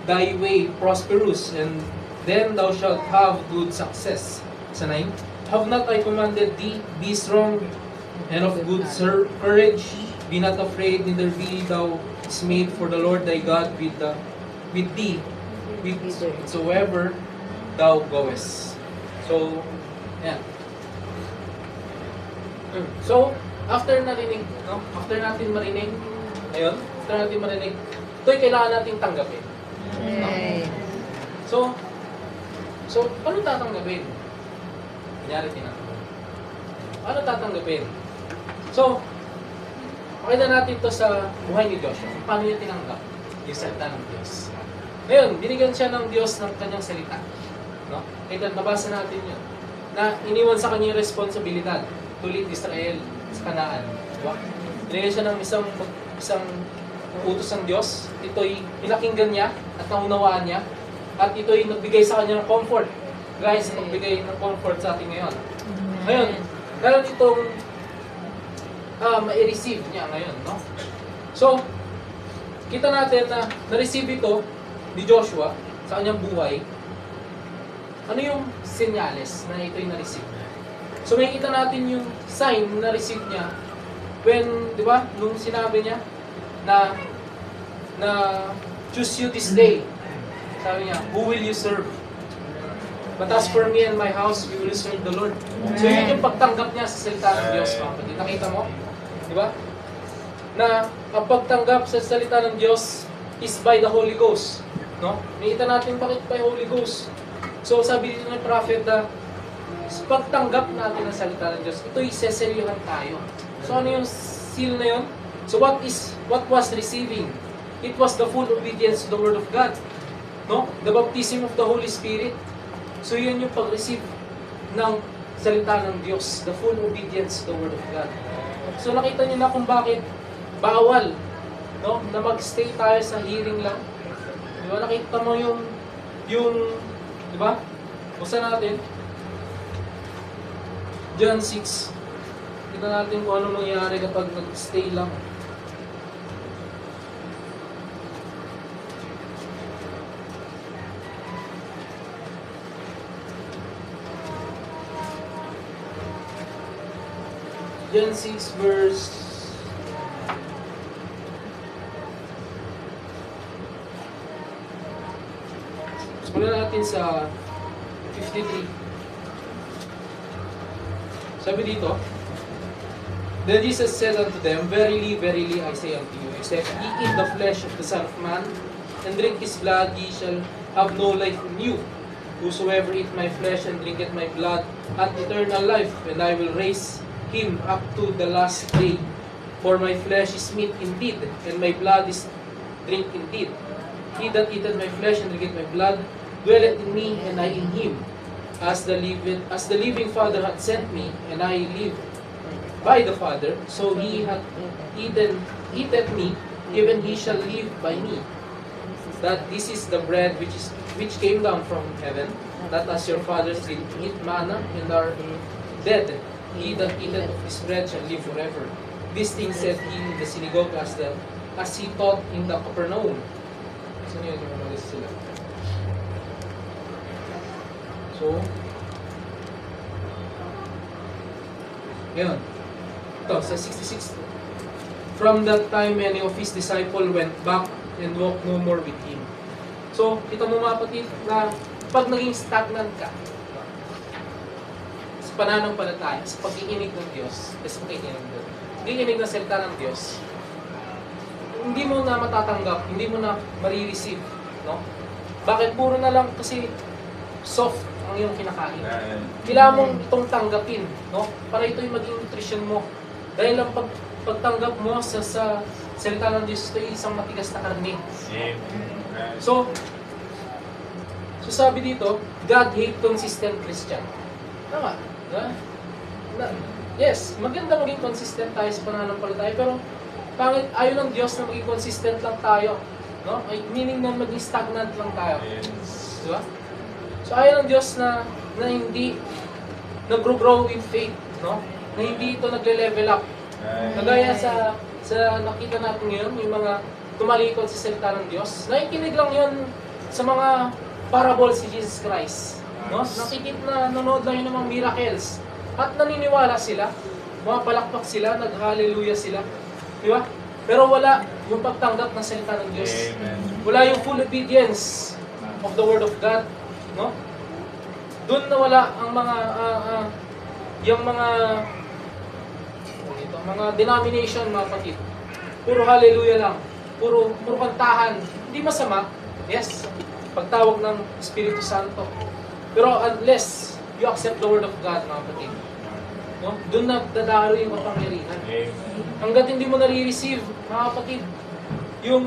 thy way prosperous, and then thou shalt have good success." Sa 9, "Have not I commanded thee, be strong and of good courage, be not afraid, neither be thou dismayed, for the Lord thy God with thee, whithersoever thou goest." So, yan. So, after natin marinig, ito'y kailangan natin tanggapin. No? So, paano tatanggapin? Kunyari, tinatanggapin. Paano tatanggapin? So, pakita natin to sa buhay ni Joshua. Paano niya tinanggap yung salita ng Diyos. Ngayon, binigyan siya ng Diyos ng kanyang salita. No? Kaya nabasa natin yun. Na iniwan sa kanya yung responsibilidad to lead Israel sa Kanaan. Diba? Binigyan siya ng isang utos ng Diyos. Ito'y pinakinggan niya at naunawaan niya. At ito'y nagbigay sa kanya ng comfort. Guys, nagbigay ng comfort sa atin ngayon. Ngayon, meron itong ma-receive niya ngayon, no? So, kita natin na na-receive ito ni Joshua sa kanyang buhay. Ano yung senyales na ito'y na-receive? So, makikita natin yung sign na na-receive niya when, di ba, nung sinabi niya na choose you this day. Sabi niya, who will you serve? But as for me and my house, we will serve the Lord. So, yun yung pagtanggap niya sa salita ng Diyos, mga kapatid. Nakita mo? Di ba? Na ang pagtanggap sa salita ng Diyos is by the Holy Ghost. No? Nakita natin bakit by Holy Ghost. So, sabi dito ng prophet na sa pagtanggap natin ng salita ng Diyos, ito'y seselyuhan tayo. So, ano yung seal na yun? So, what was receiving? It was the full obedience to the Word of God. No? The baptism of the Holy Spirit. So, yun yung pag-receive ng salita ng Diyos. The full obedience to the Word of God. So, nakita niyo na kung bakit bawal, no, na mag-stay tayo sa hearing lang. Di ba? Nakita mo yung di ba? Buksan natin. John 6. Tignan natin kung ano mangyayari kapag nag-stay lang. Gen 6 verse Simulan natin sa 53. Sabi dito, Then Jesus said unto them, Verily, verily, I say unto you, except ye eat the flesh of the Son of Man, and drink his blood, ye shall have no life in you. Whosoever eat my flesh and drinketh my blood hath eternal life, and I will raise him up to the last day. For my flesh is meat indeed, and my blood is drink indeed. He that eateth my flesh and drinketh my blood dwelleth in me, and I in him. As the living Father hath sent me, and I live by the Father, so he hath eateth me, even he shall live by me. That this is the bread which came down from heaven, that as your fathers did eat manna and are dead, he that eateth of this bread shall live forever. These things said he in the synagogue as he taught in the Capernaum. So yun yung umalis sila. So, yun. Ito, sa 66. From that time, many of his disciples went back and walked no more with him. So, kita mo mga kapatid na pag naging stagnant ka sa pananampalataya, sa pag-iinig ng Diyos, sa pag-iinig ng salita ng Diyos, hindi mo na matatanggap, hindi mo na marireceive, no? Bakit? Puro na lang kasi soft ang iyong kinakain. Kailangan mong itong tanggapin, no? Para ito yung maging nutrition mo. Dahil lang pagtanggap mo sa salita ng Diyos, ito yung isang matigas na karne. So sabi dito, God hate consistent Christian. Tama. Yes, maganda maging consistent tayo sa pananampalataya, pero pangit, ayaw ng Diyos na maging consistent lang tayo. No? Meaning na maging stagnant lang tayo. Diba? So ayaw ng Diyos na hindi nag-grow in faith, no? Na hindi ito nagle-level up. Kagaya sa nakita natin ngayon, yung mga tumalikod sa salita ng Diyos, nakikinig lang yun sa mga parables si Jesus Christ. No? Nanonood lang yun ng mga miracles. At naniniwala sila, mga palakpak sila, nag-hallelujah sila. Di ba? Pero wala yung pagtanggap ng salita ng Diyos. Wala yung full obedience of the Word of God. No? Doon na wala ang mga denomination, mga kapatid. Puro hallelujah lang. Puro kantahan. Hindi masama. Yes. Pagtawag ng Espiritu Santo. Pero unless you accept the Word of God, mga kapatid, no? Doon na dadalo yung kapangyarihan. Hanggat hindi mo nare-receive, mga kapatid, yung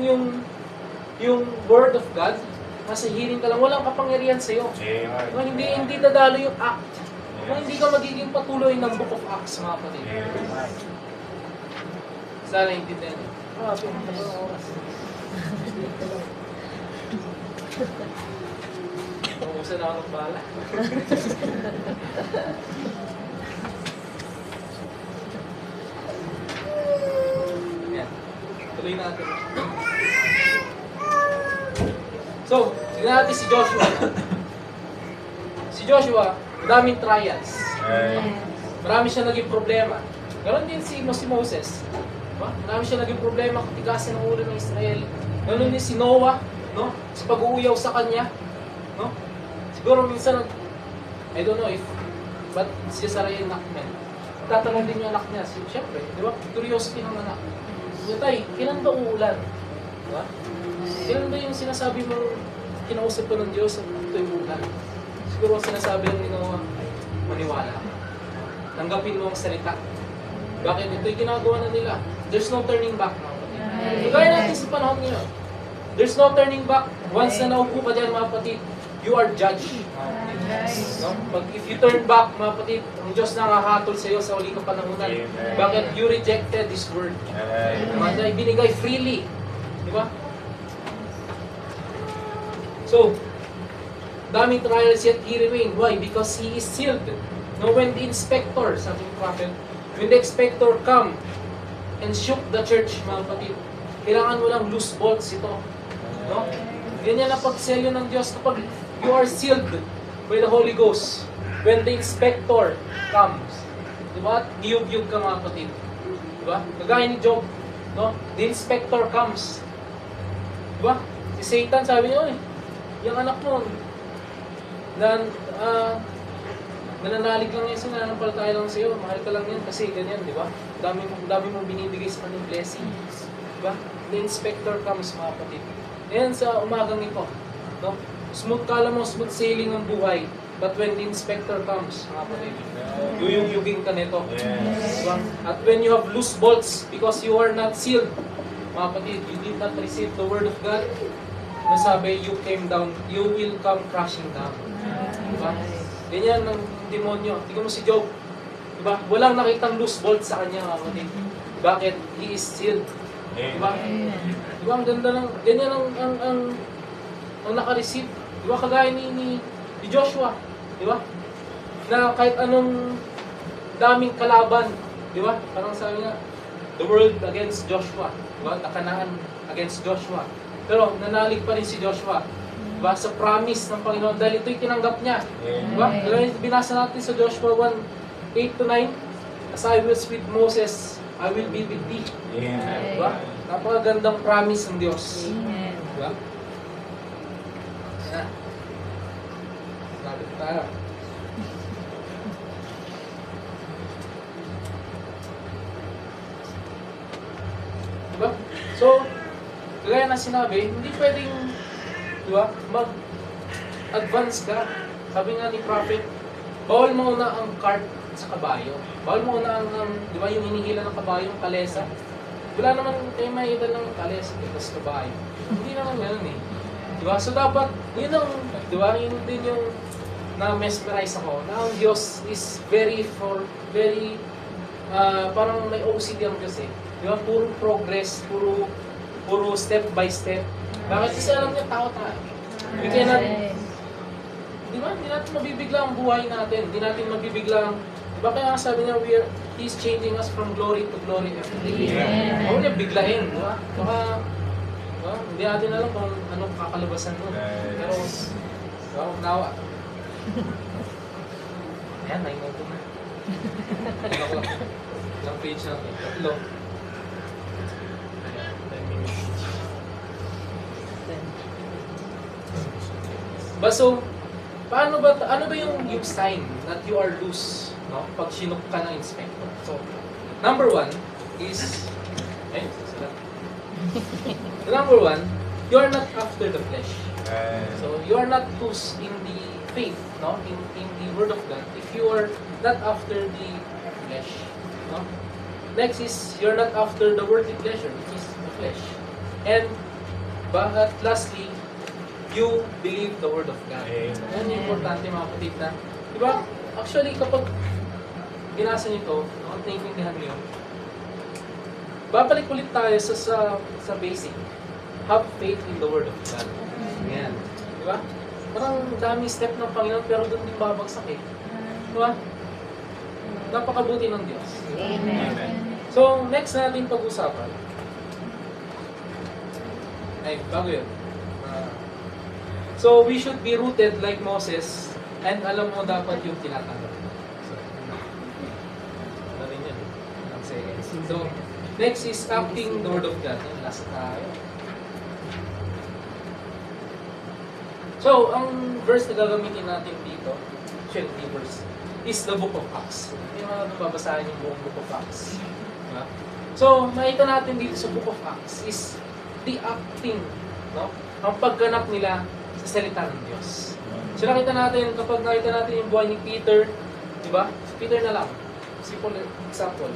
Word of God, nasa hearing ka lang, walang kapangyarihan sa'yo. No? Hindi dadalo yung act. No? Hindi ka magiging patuloy ng Book of Acts, mga kapatid. Sana intindihan niyo. Umusan na ako ng bala. Yan. Tuloy natin. So, tignan natin si Joshua. Si Joshua, madaming trials. Marami siya naging problema. Ganon din si Moses. Marami siya naging problema, katigasan ng ulo ng Israel. Ganon din si Noah, no? Sa pag-uuyaw sa kanya, no? Siguro minsan, I don't know if, but si Sarah yung anak niya. Tatanong din yung anak niya. Siyempre, di ba? Curiosity ng anak. Tay, kailan ba uulan? Di ba? Kailan ba yung sinasabi mo, kinausap ko ng Diyos at ito yung ulan? Siguro ang sinasabi ng Noah, maniwala. Tanggapin mo ang salita. Bakit? Ito yung ginagawa na nila. There's no turning back, mga kapatid. Kagaya natin sa panahon ngayon. There's no turning back. Once na naupo ka dyan, mga kapatid, you are judged. No? If you turn back, mga kapatid, ang Diyos na hahatol sa iyo sa uli ka panahunan. Bakit? You rejected this word. Diba? Ibinigay freely. Di ba? So, daming trials yet he remained. Why? Because he is sealed. No, when the inspector, sabi ng prophet, When the expector come and shook the church, mga kapatid, kailangan mo lang loose bolts ito. No? Ganyan ang pagselyo ng Diyos kapag you are sealed by the Holy Ghost. When the inspector comes, diba? Niyug-yug ka, mga kapatid. Diba? Kagaya ni Job, no? The inspector comes. Diba? Si Satan sabi niya, yung anak mo, nananalig lang yan, nananampalataya lang sa'yo, mahal ka lang yan kasi ganyan, di ba? Dami mong binibigay sa kanyang blessings. Di ba? The inspector comes, mga kapatid. Ngayon sa umagang ito, no? Smooth kala mo, smooth sailing ang buhay. But when the inspector comes, mga kapatid, yuyug-yugin ka nito. Diba? At when you have loose bolts because you are not sealed, mga kapatid, you did not receive the word of God, nasabi, you came down, you will come crashing down. Diba? Ganyan ng demonyo. Tingnan mo si Job. Diba? Walang nakitang loose bolt sa kanya, mga kapatid. Bakit? He is sealed. Diba? Diba? Ang ganda ng, ganyan ang naka-receive. Diba? Kagaya ni Joshua. Diba? Na kahit anong daming kalaban. Diba? Parang sabi nga, the world against Joshua. Diba? Nakanaan against Joshua. Pero nanalig pa rin si Joshua. Diba? Sa promise ng Panginoon. Dahil ito'y tinanggap niya. Diba? Dahil binasa natin sa Joshua 1:8-9. As I was with Moses, I will be with thee. Diba? Napakagandang promise ng Diyos. Diba? Yan. Sabi ko tayo. Diba? So, kagaya na sinabi, hindi pwedeng, diba, mag-advance ka. Sabi nga ni Prophet, bawal mauna ang cart sa kabayo. Bawal mauna ang di ba, yung hinihila ng kabayo, yung kalesa. Wala naman kayo makikita ng kalesa, tapos kabayo. Hindi naman gano'n eh. Diba? So dapat, yun ang, diba, yun din yung na-mesmerize ako, na ang Diyos is very, parang may OCD ang Diyos eh. Diba? Puro progress, puro step by step. Bakit? Kasi alam niya, tao tayo. We cannot, di ba? Hindi natin mabibigla ang buhay natin. Hindi natin mabibigla ang, di ba kaya sabi niya, He's changing us from glory to glory every day. Huwag niya biglahin, di ba? Baka, hindi natin alam kung anong kakalabasan mo. Pero, huwag nawa. Ayan, 9:02 na. Ilang page na. Tatlo. So, ano ba yung sign that you are loose, no? Pag sinuk ka ng inspector. So, number 1 is, number 1, you are not after the flesh. So, you are not loose in the faith, no? In the word of God. If you are not after the flesh, no? Next is, you're not after the worldly pleasure, which is the flesh. And, but lastly, you believe the word of God. Yan yung importante, mga kapatid, na, di ba? Actually, kapag binasa niyo ito, naiintindihan niyo, babalik ulit tayo sa basic. Have faith in the word of God. Yan. Di ba? Parang daming step ng Panginoon, pero doon din babagsak eh. Di ba? Napakabuti ng Diyos.
Amen.
So, next natin pag-usapan. Ay, bago yun. So, we should be rooted like Moses, and alam mo dapat yung tinatanggap. So, ano rin yan? So, next is acting the word of God. Yan, last tayo. So, ang verse na gagamitin natin dito, actually, verse, is the book of Acts. Hindi naman natin babasahin yung buong book of Acts. Diba? So, makita natin dito sa book of Acts is the acting, no? Ang pagganap nila sa salita ng Diyos. So nakita natin, kapag nakita natin yung buhay ni Peter, di ba? Si Peter na lang. Simple example.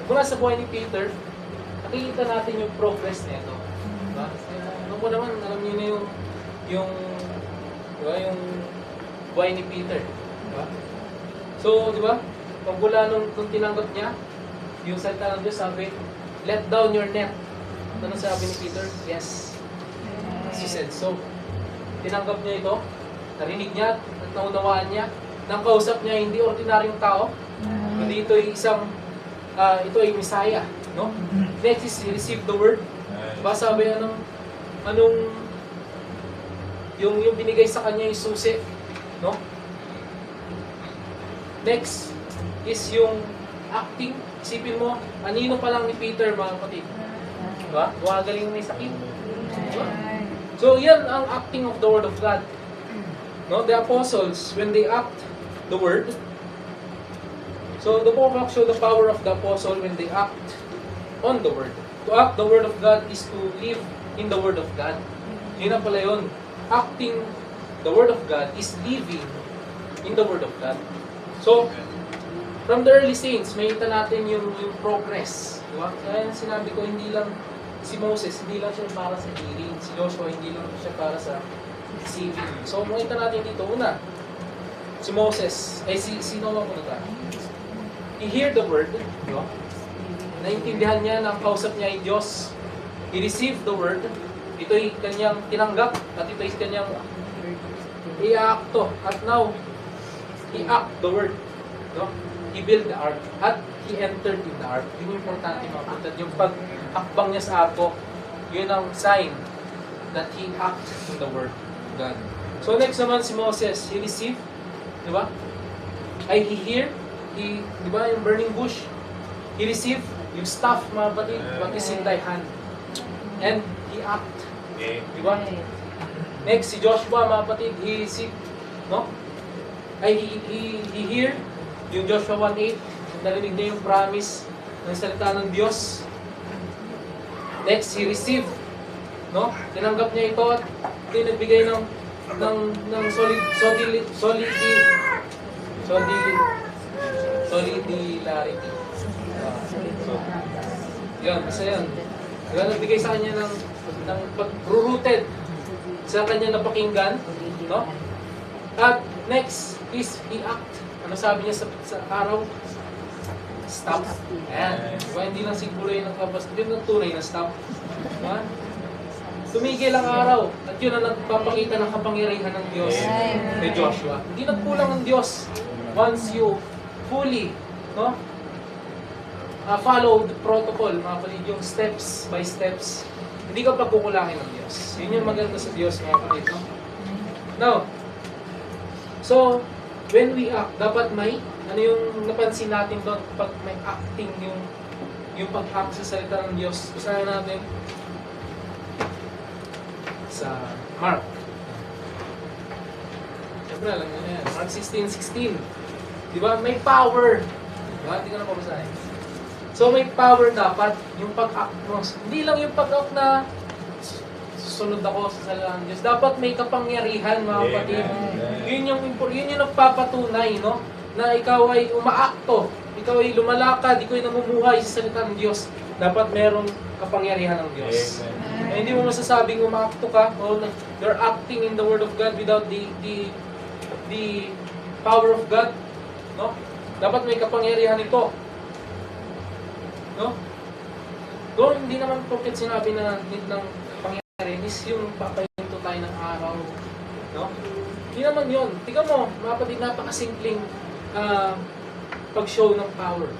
Mula sa buhay ni Peter, nakikita natin yung progress nito. Di ba? Noong po naman, alam niyo na yung buhay ni Peter. Di ba? So, di ba? Pag mula nung tinanggap niya, yung salita ng Diyos sabi, let down your net. Ano sabi ni Peter? Yes. She said so. Tinanggap niya ito, narinig niya, at naunawaan niya, nang kausap niya hindi ordinaryong tao, kundi ito ay isang ito ay Messiah, no? Next is he received the word. Diba sabi anong yung binigay sa kanya yung susi, no? Next is yung acting. Isipin mo, anino pa lang ni Peter, mga kapatid. Diba? Gumagaling may sakit. Diba? So, yan ang acting of the Word of God. No? The apostles, when they act the Word, so the book show the power of the apostle when they act on the Word. To act the Word of God is to live in the Word of God. Yun na pala yun. Acting the Word of God is living in the Word of God. So, from the early saints, makita natin yung progress. Diba? Kaya sinabi ko, hindi lang si Moses, hindi lang siya para sa hearing. Si Joshua, hindi lang siya para sa receiving. So, makita natin dito, una, si Moses, si Noah ko na. He heard the word, diba? Naintindihan niya na ang kausap niya ay Diyos. He received the word. Ito'y kanyang tinanggap at ito'y kanyang i-aakto. At now, he act the word. No? He built the ark at he entered in the ark. Yun yung importante mga kapatid. Yung pag-hakbang niya sa arko, yun ang sign that he act in the word of God. So next naman si Moses, he received, di ba? He hear, di ba yung burning bush? He received yung staff mga kapatid, what is in thy hand. And he act. Di ba? Next, si Joshua mga kapatid, he received, no? He hear, yung Joshua 1:8, narinig niya yung promise ng salita ng Diyos. Next, he received, no? Tinanggap niya ito at ito nagbigay ng solidarity. Yan, basta yan. Diba, nagbigay sa kanya ng pag-rooted sa kanya na pakinggan, no? At next is he act. Ano sabi niya sa araw? Stop. Ayan. Diba, hindi lang siguro yung nagpapasok. Yun ang tunay na stop. Diba? Tumigil ang araw. At yun ang nagpapakita ng kapangyarihan ng Diyos kay Joshua. Hindi nagkulang ang Diyos once you fully, no? Follow the protocol, mga kapatid, yung steps by steps. Hindi ka pagkukulangin ng Diyos. Yun yung maganda sa Diyos, mga kapatid. No? Now, so, when we act, dapat may, ano yung napansin natin doon pag may acting yung pag-act sa salita ng Diyos. Basahin natin sa Mark. Siyempre, alam nyo na yan. Mark 16:16. Diba? May power. Diba? Hindi ko na pabasahin. So, may power dapat yung pag-act mo. Hindi lang yung pag-act na susunod ako sa salita ng Diyos. Dapat may kapangyarihan, mga kapatid. Yun yung nagpapatunay, no? Na ikaw ay umaakto. Ikaw ay lumalakad. Ikaw ay namumuhay sa salita ng Diyos. Dapat merong kapangyarihan ng Diyos. Eh, hindi mo masasabing umaakto ka o you're acting in the Word of God without the power of God. No? Dapat may kapangyarihan ito. No? Doon, hindi naman porket sinabi na need ng pangyarihan is yung papahinto tayo ng araw. No? Hindi naman yun. Tingnan mo, mga kapatid, napakasimpleng pag-show ng power.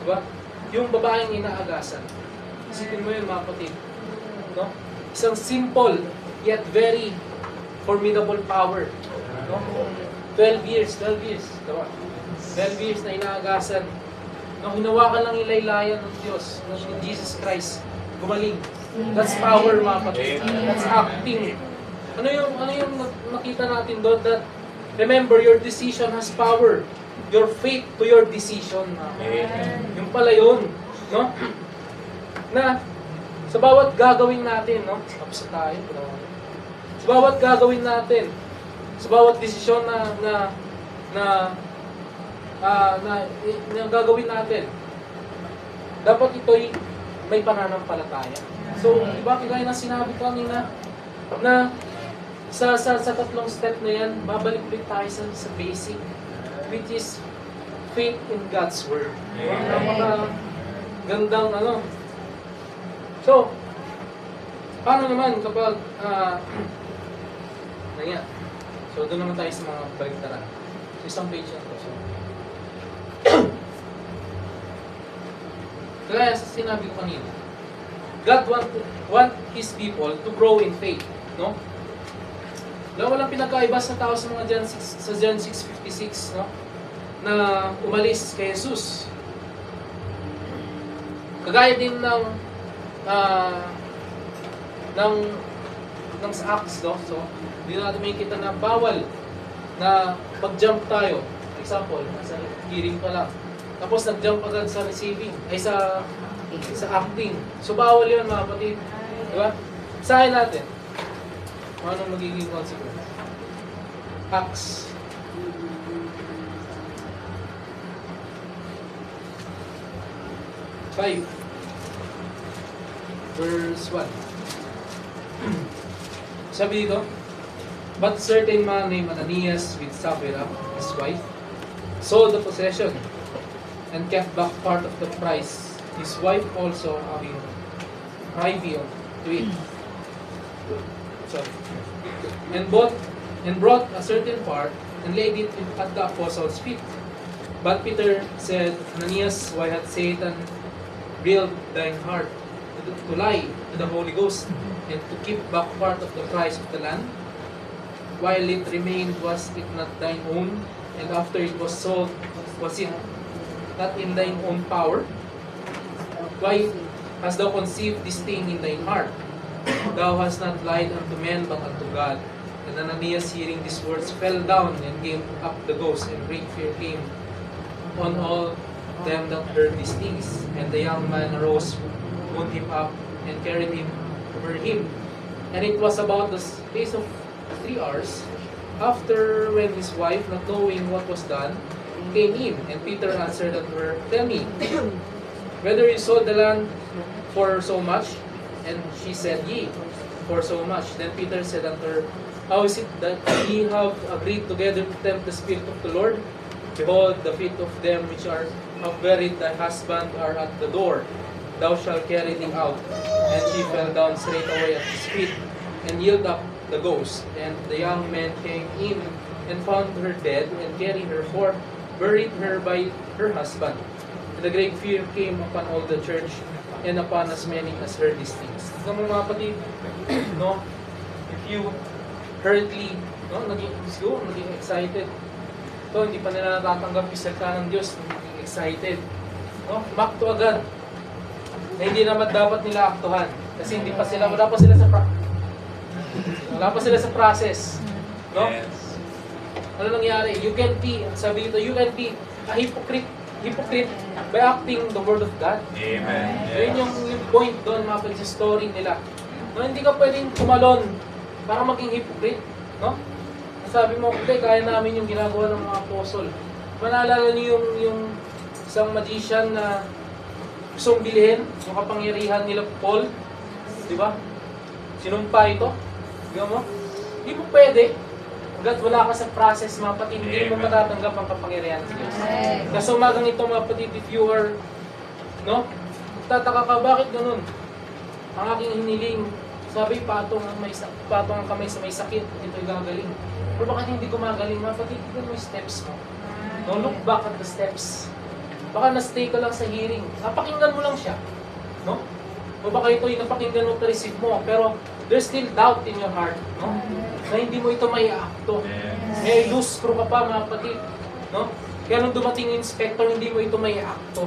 Diba? Yung babaeng inaagasan. Isipin mo yun, mga kapatid. No? Isang simple yet very formidable power. No? 12 years. Diba? 12 years na inaagasan. Nung hinawakan lang ilaylayan ng Diyos, ng Jesus Christ, gumaling. That's power, mga kapatid. That's acting. Ano yung makita natin doon? That, remember, your decision has power. Your faith to your decision, mga kapatid. Yung pala yun. No? Na, sa bawat gagawin natin, no? Tapos tayo. Sa bawat gagawin natin, sa bawat desisyon na gagawin natin, dapat ito'y may pananampalataya. So, diba, kagaya na sinabi ko kanina, na sa tatlong step na yan, babalik ulit tayo sa basic, which is faith in God's Word. Napaka-gandang ano. So, paano naman kapag so, doon naman tayo sa mga baliktaran. So, isang page lang to. So, Kaya sa sinabi ko kanina, God want His people to grow in faith, no? Walang pinagkaiba sa tao sa mga John 6:56, no? Na umalis kay Jesus. Kagaya din ng sa Acts, no? So, hindi natin makikita na bawal na mag-jump tayo. Example, nasa hearing pa lang. Tapos nag-jump agad sa receiving, ay sa acting. So, bawal yun, mga kapatid. Diba? Sahin natin. Anong magiging consequence? Acts. Five. Verse 1. Sabi dito, but certain man named Ananias with Sapphira, his wife, sold the possession and kept back part of the price. His wife also having privy to it. Sorry. And brought a certain part and laid it at the apostles' feet. But Peter said, Ananias, why hath Satan filled thine heart to lie to the Holy Ghost and to keep back part of the price of the land? While it remained, was it not thine own? And after it was sold, was it not in thine own power? Why hast thou conceived this thing in thine heart? Thou hast not lied unto men, but unto God. And Ananias, hearing these words, fell down and gave up the ghost, and great fear came on all them that heard these things. And the young man arose, wound him up, and carried him over him. And it was about the space of 3 hours after, when his wife, not knowing what was done, came in. And Peter answered unto her, Tell me, whether you sold the land for so much? And she said, Yea, for so much. Then Peter said unto her, How is it that ye have agreed together to tempt the Spirit of the Lord? Behold, the feet of them which have buried thy husband are at the door. Thou shalt carry thee out. And she fell down straightway at his feet, and yielded up the ghost. And the young men came in, and found her dead, and carried her forth, buried her by her husband. And the great fear came upon all the church, and upon as many as heard these things. Tignan mo mga kapatid, no? If you hurriedly, no, naging excited. So, hindi pa nila natatanggap yung salita ng Diyos, naging excited. No? Makto agad. Na hindi naman dapat nila aktuhan. Kasi hindi pa sila, wala pa sila sa process. No? Ano nangyari? You can be, sabi dito, you can be a hypocrite by acting the word of God.
Amen.
Yun yung point doon, mga kapatid, sa story nila. No, hindi ka pwedeng tumalon para maging hypocrite. No? Sabi mo, okay, kaya namin yung ginagawa ng mga apostol. Manaalala niyo yung isang magician na gustong bilhin yung kapangyarihan nila Paul. Di ba? Sinumpa ito. Di mo? Hindi mo pwede. Hanggat wala ka sa process, mga kapatid, hindi mo matatanggap ang kapangyarihan ng Diyos. Kasi umagang ito, mga kapatid, if you are, no? Tataka ka, bakit ganun? Ang aking hiniling, sabi, patong ang kamay sa may sakit, ito'y gagaling. Pero bakit hindi gumagaling, mga kapatid, tignan mo yung steps mo. No, look back at the steps. Baka na-stay ka lang sa hearing. Napakinggan mo lang siya. No? O baka ito'y napakinggan mo, receive mo, pero there's still doubt in your heart, no? Na hindi mo ito may aakto. May loose screw ka pa, mga kapatid, no? Kaya nung dumating yung inspector, hindi mo ito may aakto.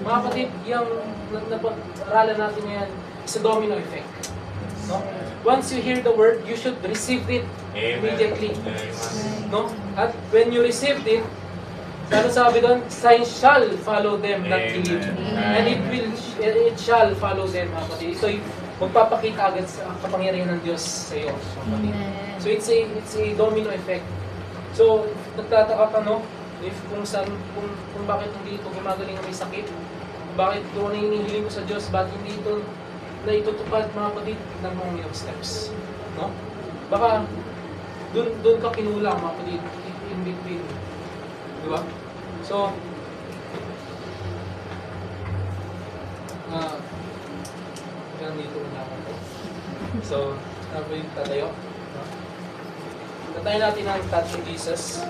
Mga kapatid, yung napag-aralan natin ngayon, is a domino effect. No? Once you hear the word, you should receive it immediately. No? At when you received it, ano sabi doon? Signs shall follow them that believe. And it shall follow them, mga kapatid. Ito'y magpapakita agad sa kapangyarihan ng Diyos sa iyo, mga kapatid. So it's a domino effect. So nagtataka ka, no? If kung bakit hindi ito gumagaling ang may sakit, bakit ito na hinihiling ko sa Diyos, bakit hindi ito na itutupad, mga kapatid, ng mga steps, no? Baka doon ka kinulang, mga kapatid, in between. Di ba? So, yan dito na ako. So, sabi tatayo. No? Tatayo natin ang touching Jesus.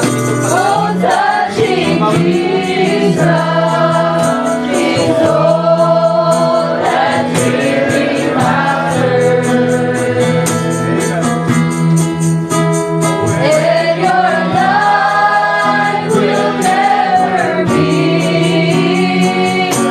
dito pa
Oh, touching Jesus is all that really matters. And your life will never be the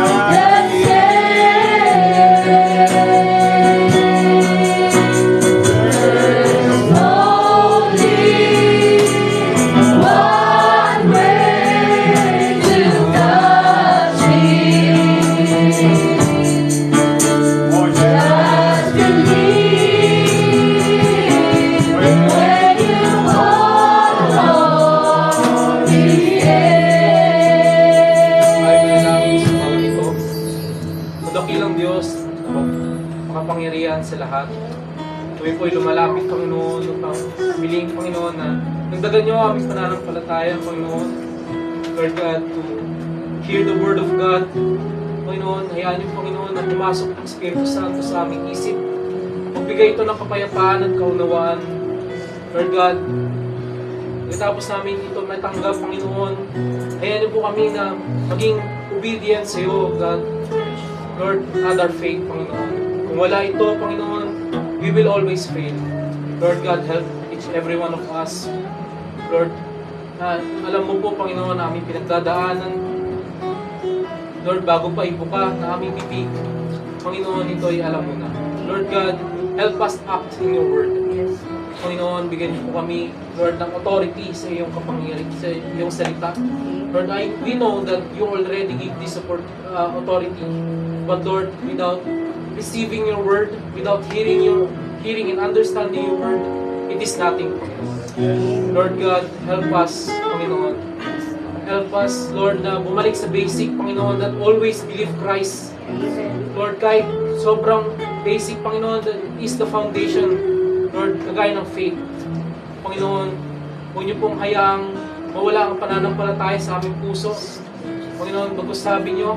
dakilang Diyos, makapangyarihan sa lahat. Kami po'y lumalapit, Panginoon, upang piling, Panginoon, na nagdagan niyo ang aming pananampalataya, Panginoon. Lord God, to hear the Word of God. Panginoon, hayaan niyo, Panginoon, na pumasok ang Espiritu Santo sa aming isip. Magbigay ito ng kapayapaan at kaunawaan. Lord God, pagkatapos namin ito matanggap, Panginoon, hayaan niyo po kami na maging obedient sa iyo, God. Lord, add our faith, Panginoon. Kung wala ito, Panginoon, we will always fail. Lord God, help each every one of us. Lord, alam mo po, Panginoon, na aming pinagdadaanan. Lord, bago pa ibuka na aming bibig, Panginoon, ito ay alam mo na. Lord God, help us act in your word. Panginoon, bigyan niyo po kami, Lord, ng authority sa iyong kapangyarihan, sa iyong salita. Lord, we know that you already give this authority. But Lord, without receiving your word, without hearing and understanding your word, it is nothing. Lord God, help us, Panginoon. Help us, Lord, na bumalik sa basic, Panginoon, that always believe Christ. Lord, kahit sobrang basic, Panginoon, that is the foundation, Lord, kagaya ng faith. Panginoon, huwag niyo pong hayaang mawala ang pananampalataya sa aming puso. Panginoon, bago sabi niyo,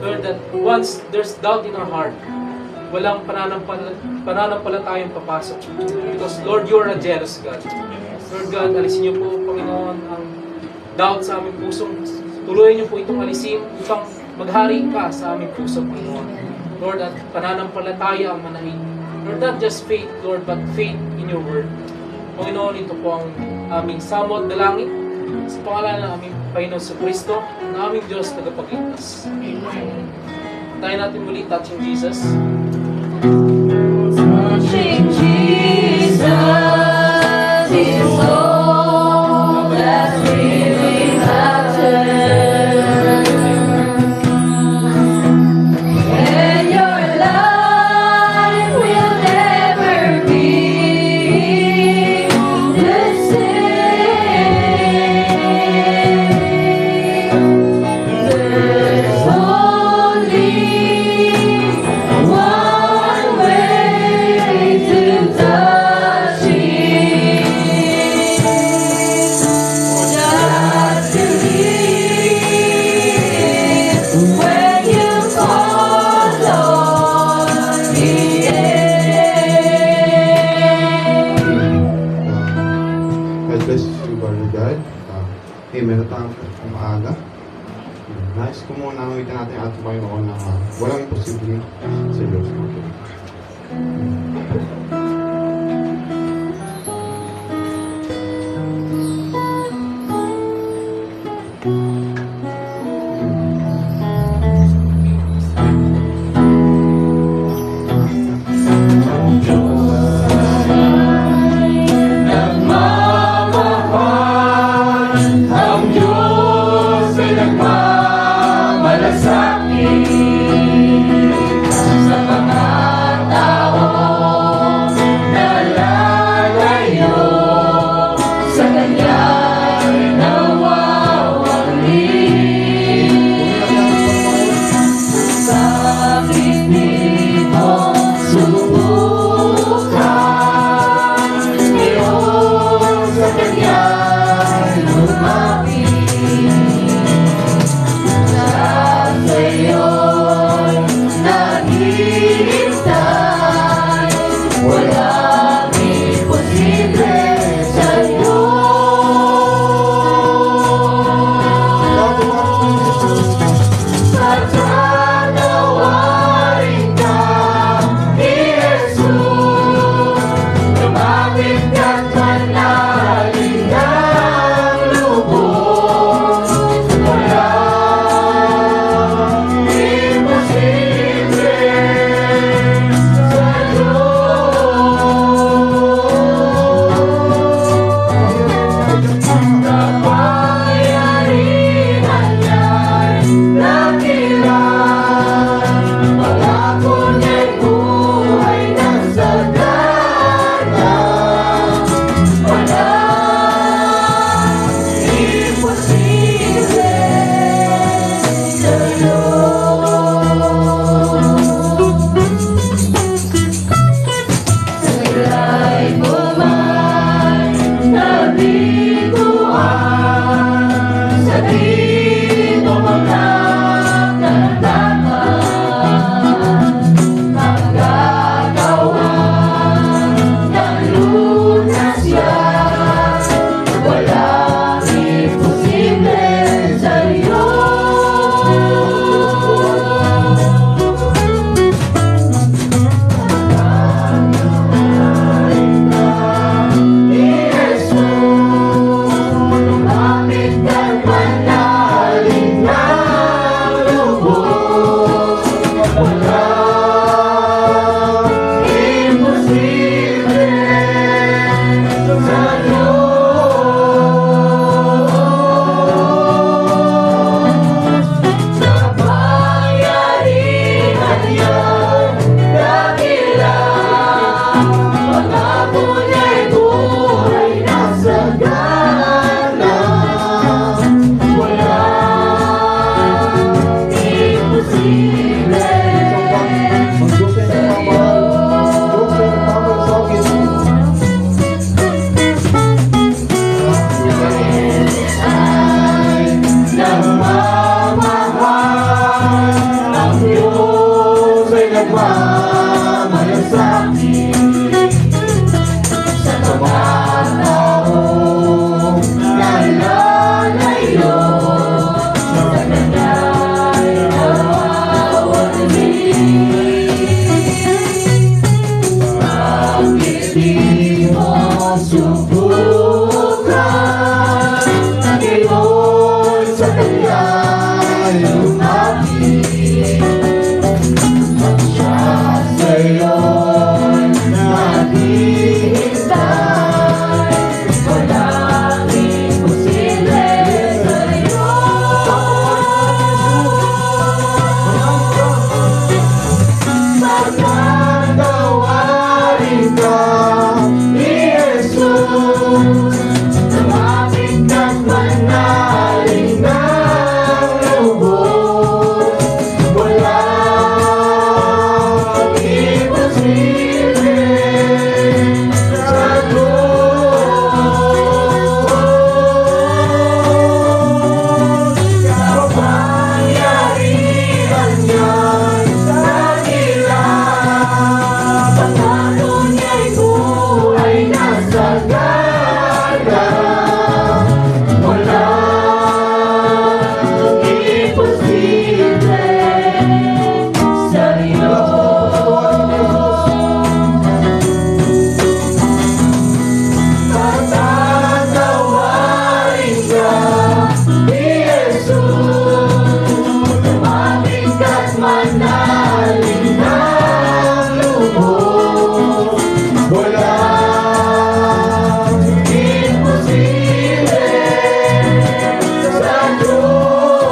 Lord, that once there's doubt in our heart, walang pananampalatayang papasok. Because, Lord, you are a jealous God. Lord God, alisin niyo po, Panginoon, ang doubt sa aming puso. Tuloy niyo po itong alisin upang maghari ka sa aming puso, Panginoon. Lord, at pananampalataya ang manahin. Lord, not just faith, Lord, but faith in your word. Panginoon, ito po ang aming samot dalangin sa pangalan ng aming Panginoon sa Kristo, na aming Diyos tagapagligtas. Amen. Tayo natin muli, touching Jesus.
Touching Jesus is all that really matters. And your life will never be the same. There's only one way to touch Him. Just believe when you call on His name.
God bless you, Brother God. Meron tayong umaaga. Nais ko muna nawitan natin ang ating Panginoon na walang imposible sa Diyos.
Ang Diyos ay nagmamalasakit sa pangalan Sa mga taong nalalayo, sa kanya'y nawawali. Bakit di mo subukan? Ngayon sa kanya'y lumapit. Siya sa'yo'y naghihintay. Walang imposible sa'yo. Pagkagawain ka ni Jesus, lumapit at manalig ng lubos. Walang imposible sa Diyos. Kapangyarihan niya'y dakilang, pangako niya'y buhay na sagana. Walang imposible sa Patatawarin ka ni Jesus, lumapit at manalig ng lubos. Walang imposible sa Diyos.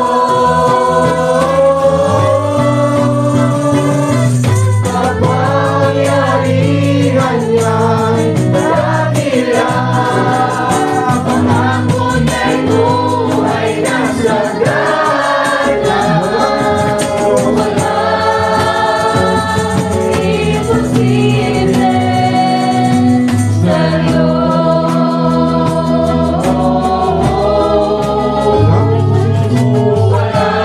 Kapangyarihan niya'y dakilang, pangako niya'y buhay na sagana. Walang imposible sa Diyos. Walang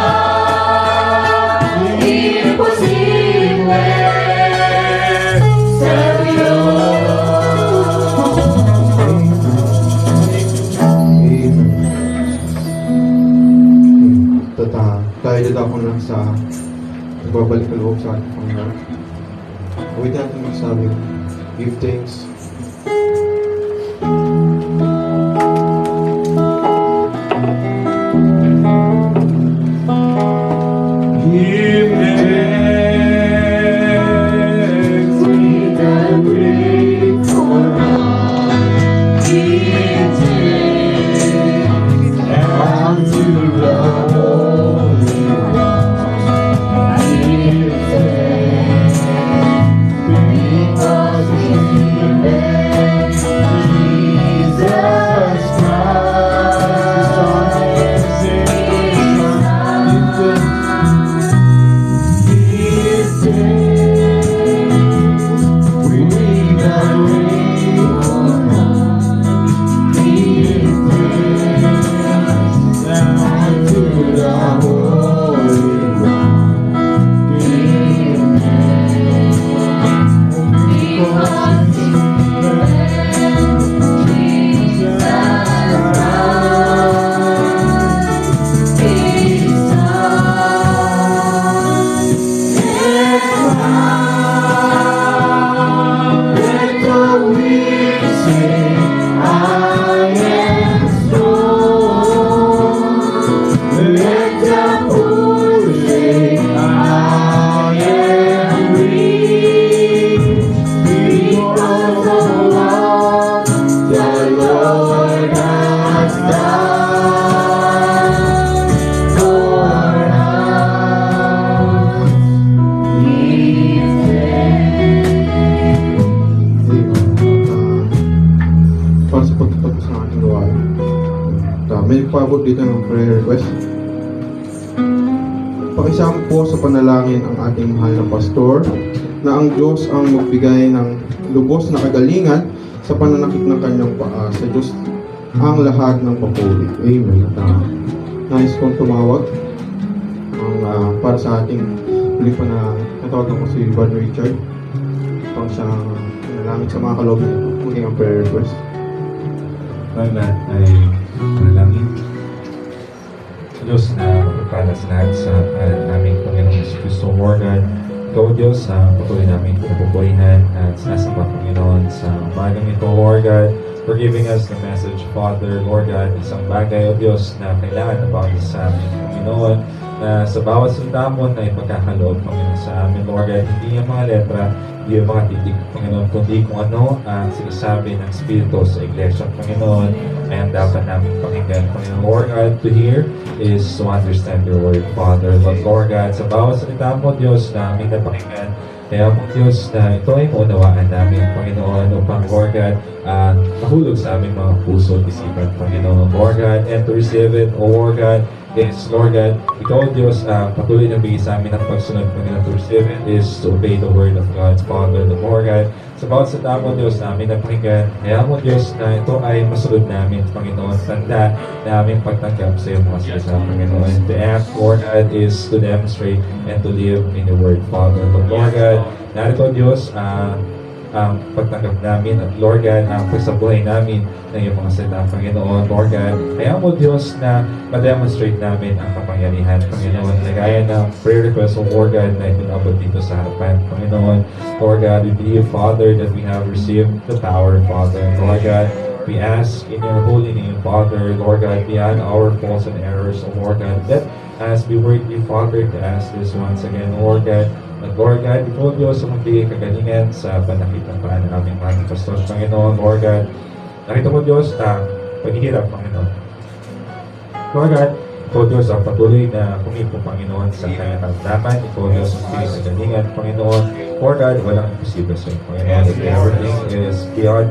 imposible sa
Tayo dito ako lang sa nagbabalik ka loob sa ating Panginoon. Huwag natin magsabi, give thanks. Give thanks.
We can wait for unto the Holy One. Give thanks because He made Jesus Christ His Son. Give thanks. We can wait for Give thanks unto the Holy One. Give thanks because He made Jesus Christ His Son. Let the weak say, I am strong. Let the poor say, I am rich. Because of what the Lord has done for us. Give
Para sa pagtatapos ng ating gawain. May pabot dito ng prayer request. Pakisama po sa panalangin ang ating mahal na pastor na ang Diyos ang magbigay ng lubos na kagalingan sa pananakit ng kanyang paa. Sa Diyos ang lahat ng papuri. Amen. At nais kong tumawag para sa ating huli pa na natawag ko si Brother Richard. siyang nalangin sa mga kalooban nito. Muli ang prayer request.
Ang lahat ay manalangin. Diyos na magpapala sa lahat sa aming Panginoong Yesus Cristo, Lord God. Ikaw, Diyos, patuloy namin pinabubuhayan at sinasamba, Panginoon, sa umagang ito, Lord God, for giving us the message, Father, Lord God, isang bagay, O Diyos, na kailangan na bawat sa amin, Panginoon, na sa bawat salita mo na ipagkakaloob, Panginoon, sa amin, Lord God, hindi yung mga letra, hindi yung mga titik, Panginoon, kundi kung ano ang sinasabi ng Espiritu sa Iglesia, Panginoon, ay ang dapat namin pakinggan, Panginoon. Lord God, to hear is to understand your word, Father. Lord God, sa bawat salita mo, Diyos, na aming napakinggan, kaya mo, Diyos, na ito ay maunawaan namin, Panginoon, upang, Lord God, mahulog sa aming mga puso at isipan, Panginoon. Lord God, and to receive it, O Lord God, is, Lord God, Ikaw, Diyos, patuloy na bigay sa amin ang pagsunod, Panginoon, to receive it is to obey the word of God, Father, the Lord God. Sa bawat salita mo, Diyos, na aming napakinggan, kaya mo, Diyos, na ito ay masunod namin, Panginoon, tanda na aming pagtanggap sa iyong mga salita, Panginoon. The act, Lord God, is to demonstrate and to live in the word, Father. But, Lord God, narito, Diyos, ang pagtanggap namin at Lord God, ang pagsabuhay namin ng iyong mga salita, Panginoon, Lord God. Kaya mo, Diyos, na ma-demonstrate namin ang kapangyarihan, Panginoon, na gaya ng prayer request of Lord God na ipinabot dito sa harapan, Panginoon. Lord God, we believe, Father, that we have received the power, Father. Lord God, we ask in your holy name, Father, Lord God, beyond our faults and errors, O Lord God, that as we work you, Father, to ask this once again, Lord God, at Lord God, ikaw, Diyos, ang magbigay kagalingan sa panakit ng paan ng aming mga pastor, Panginoon, Lord God. Nakita mo, Diyos, ang paghihirap, Panginoon. Lord God, ikaw, Diyos, ang patuloy na kumipo, Panginoon, sa kanyang karamdaman. Ikaw, Diyos, ang magbigay kagalingan, Panginoon. Lord God, walang imposible sa iyo, Panginoon. If everything is beyond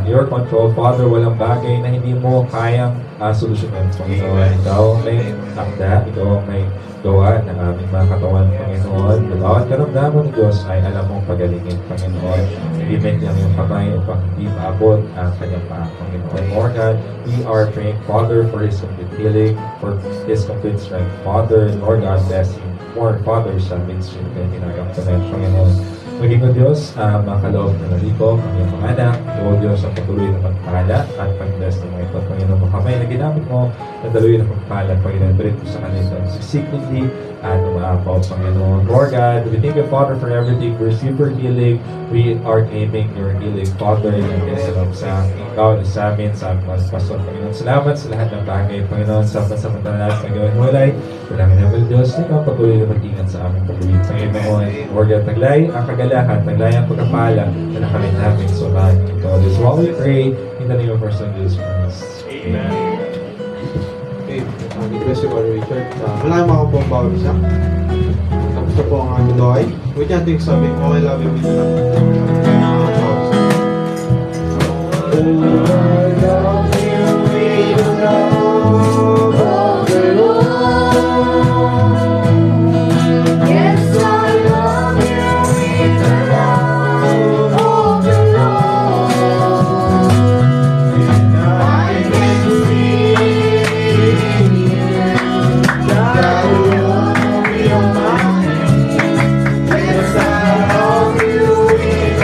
your control, Father, walang bagay na hindi mo kayang solusyonan, Panginoon. Ikaw ang may takda, ikaw ang may gawa ng aming mga katawan, Panginoon. Na bawat karamdaman ng Diyos ay alam mong pagalingin, Panginoon. Limit lang yung kamay upang hindi maabot ang kanyang paa, Panginoon. Lord God, we are praying, Father, for His complete healing, for His complete strength. Father, Lord God, bless Him. More Father sa ministry na ginagawa ko na, Panginoon. Maging o Diyos, makaloob na naliko ang iyong mga anak. O Diyos, ang patuloy na magpala at pag-bless ng mga ito. Panginoon, mga kamay na ginamit mo, na daluy na magpala, Panginoon, balik mo sa kanila. Secretly, at umaapaw, Panginoon. Lord God, we thank you, Father, for everything. We receive your healing. We are aiming your healing, Father, and salamat sa bawat isa amin, sa aming mga pastor, Panginoon. Salamat sa lahat ng bagay, Panginoon, sa pansamantala sa gawin hulay. Kailangan namin, Diyos, ikaw patuloy na mag-ingat sa aming pag-uwi, Panginoon. Lord God, taglay ang kagalahan, taglay ang pagkapala na nakamit namin sa umahan ito. This is what we pray in the name of our Son, Jesus Christ. Amen.
Okay, request si Brother Richard. Malaking mga po ang bawat isa. Tapos na po ang aming doy. Huwag yan ito sabi ko, I love you with love.
I love you with the love of the Lord. Yes, I love you with the love of the Lord. I can see that you love me, Almighty. Yes, I love you with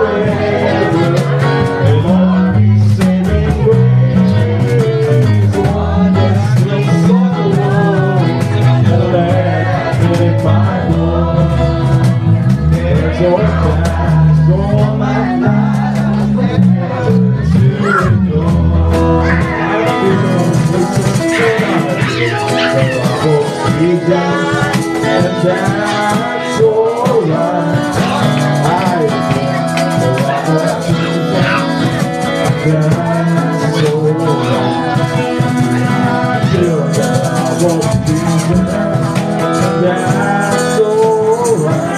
forever. And all these saving grace, one that sings so low, and let me find one. There's no past, all my life, to ignore. I feel and that's alright. I that's alright. Till that I won't be there. That's alright.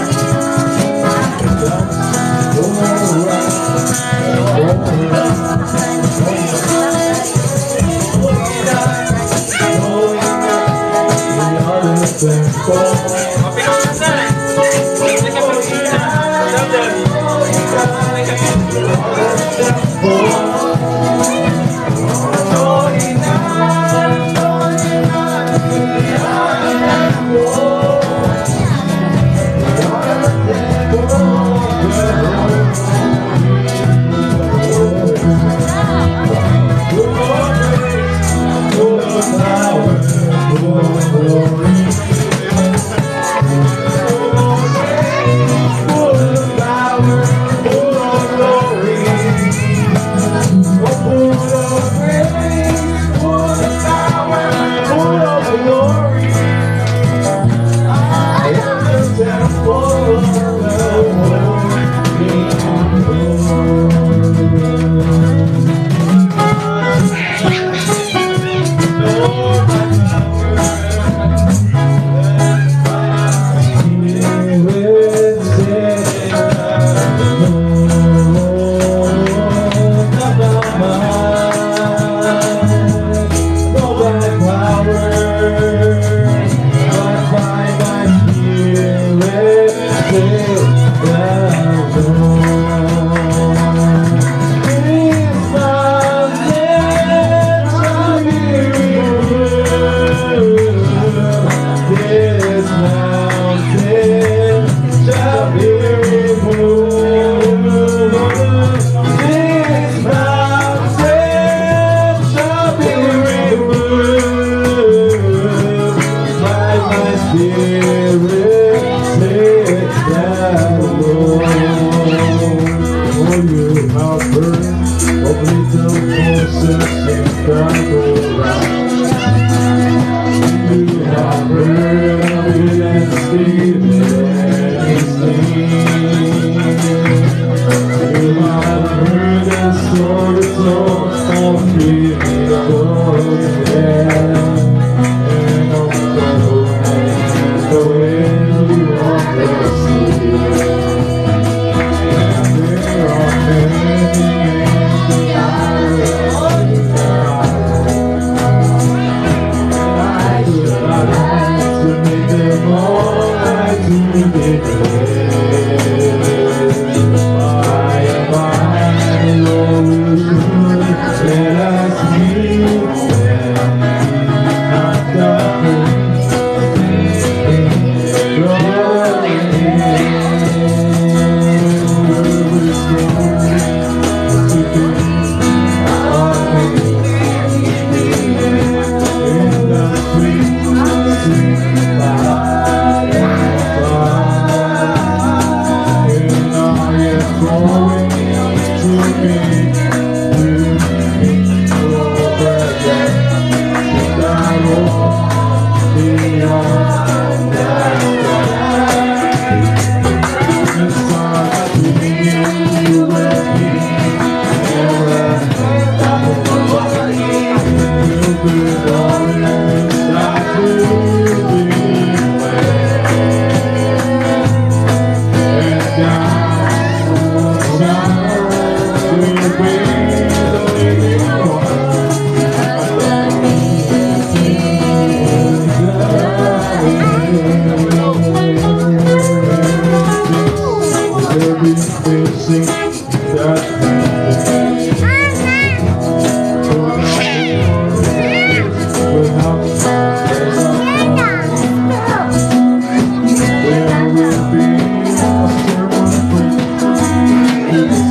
Thank you.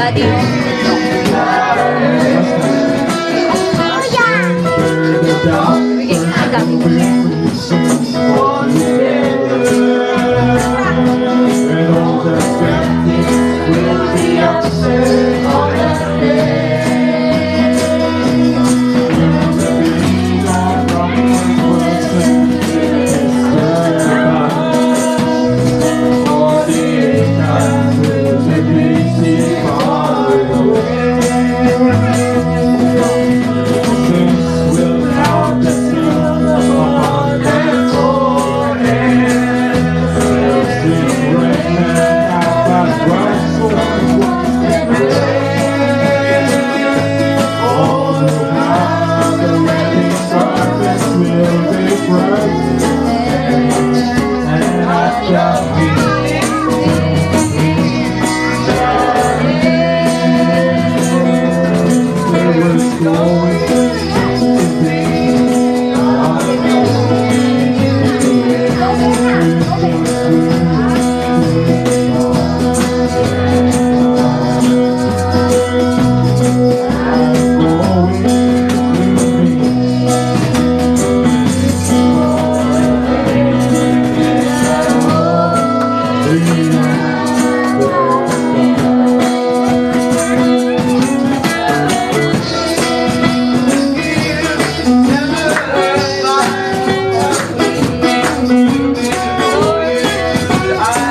Daddy. Bigay ka kay Daddy.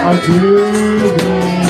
I do believe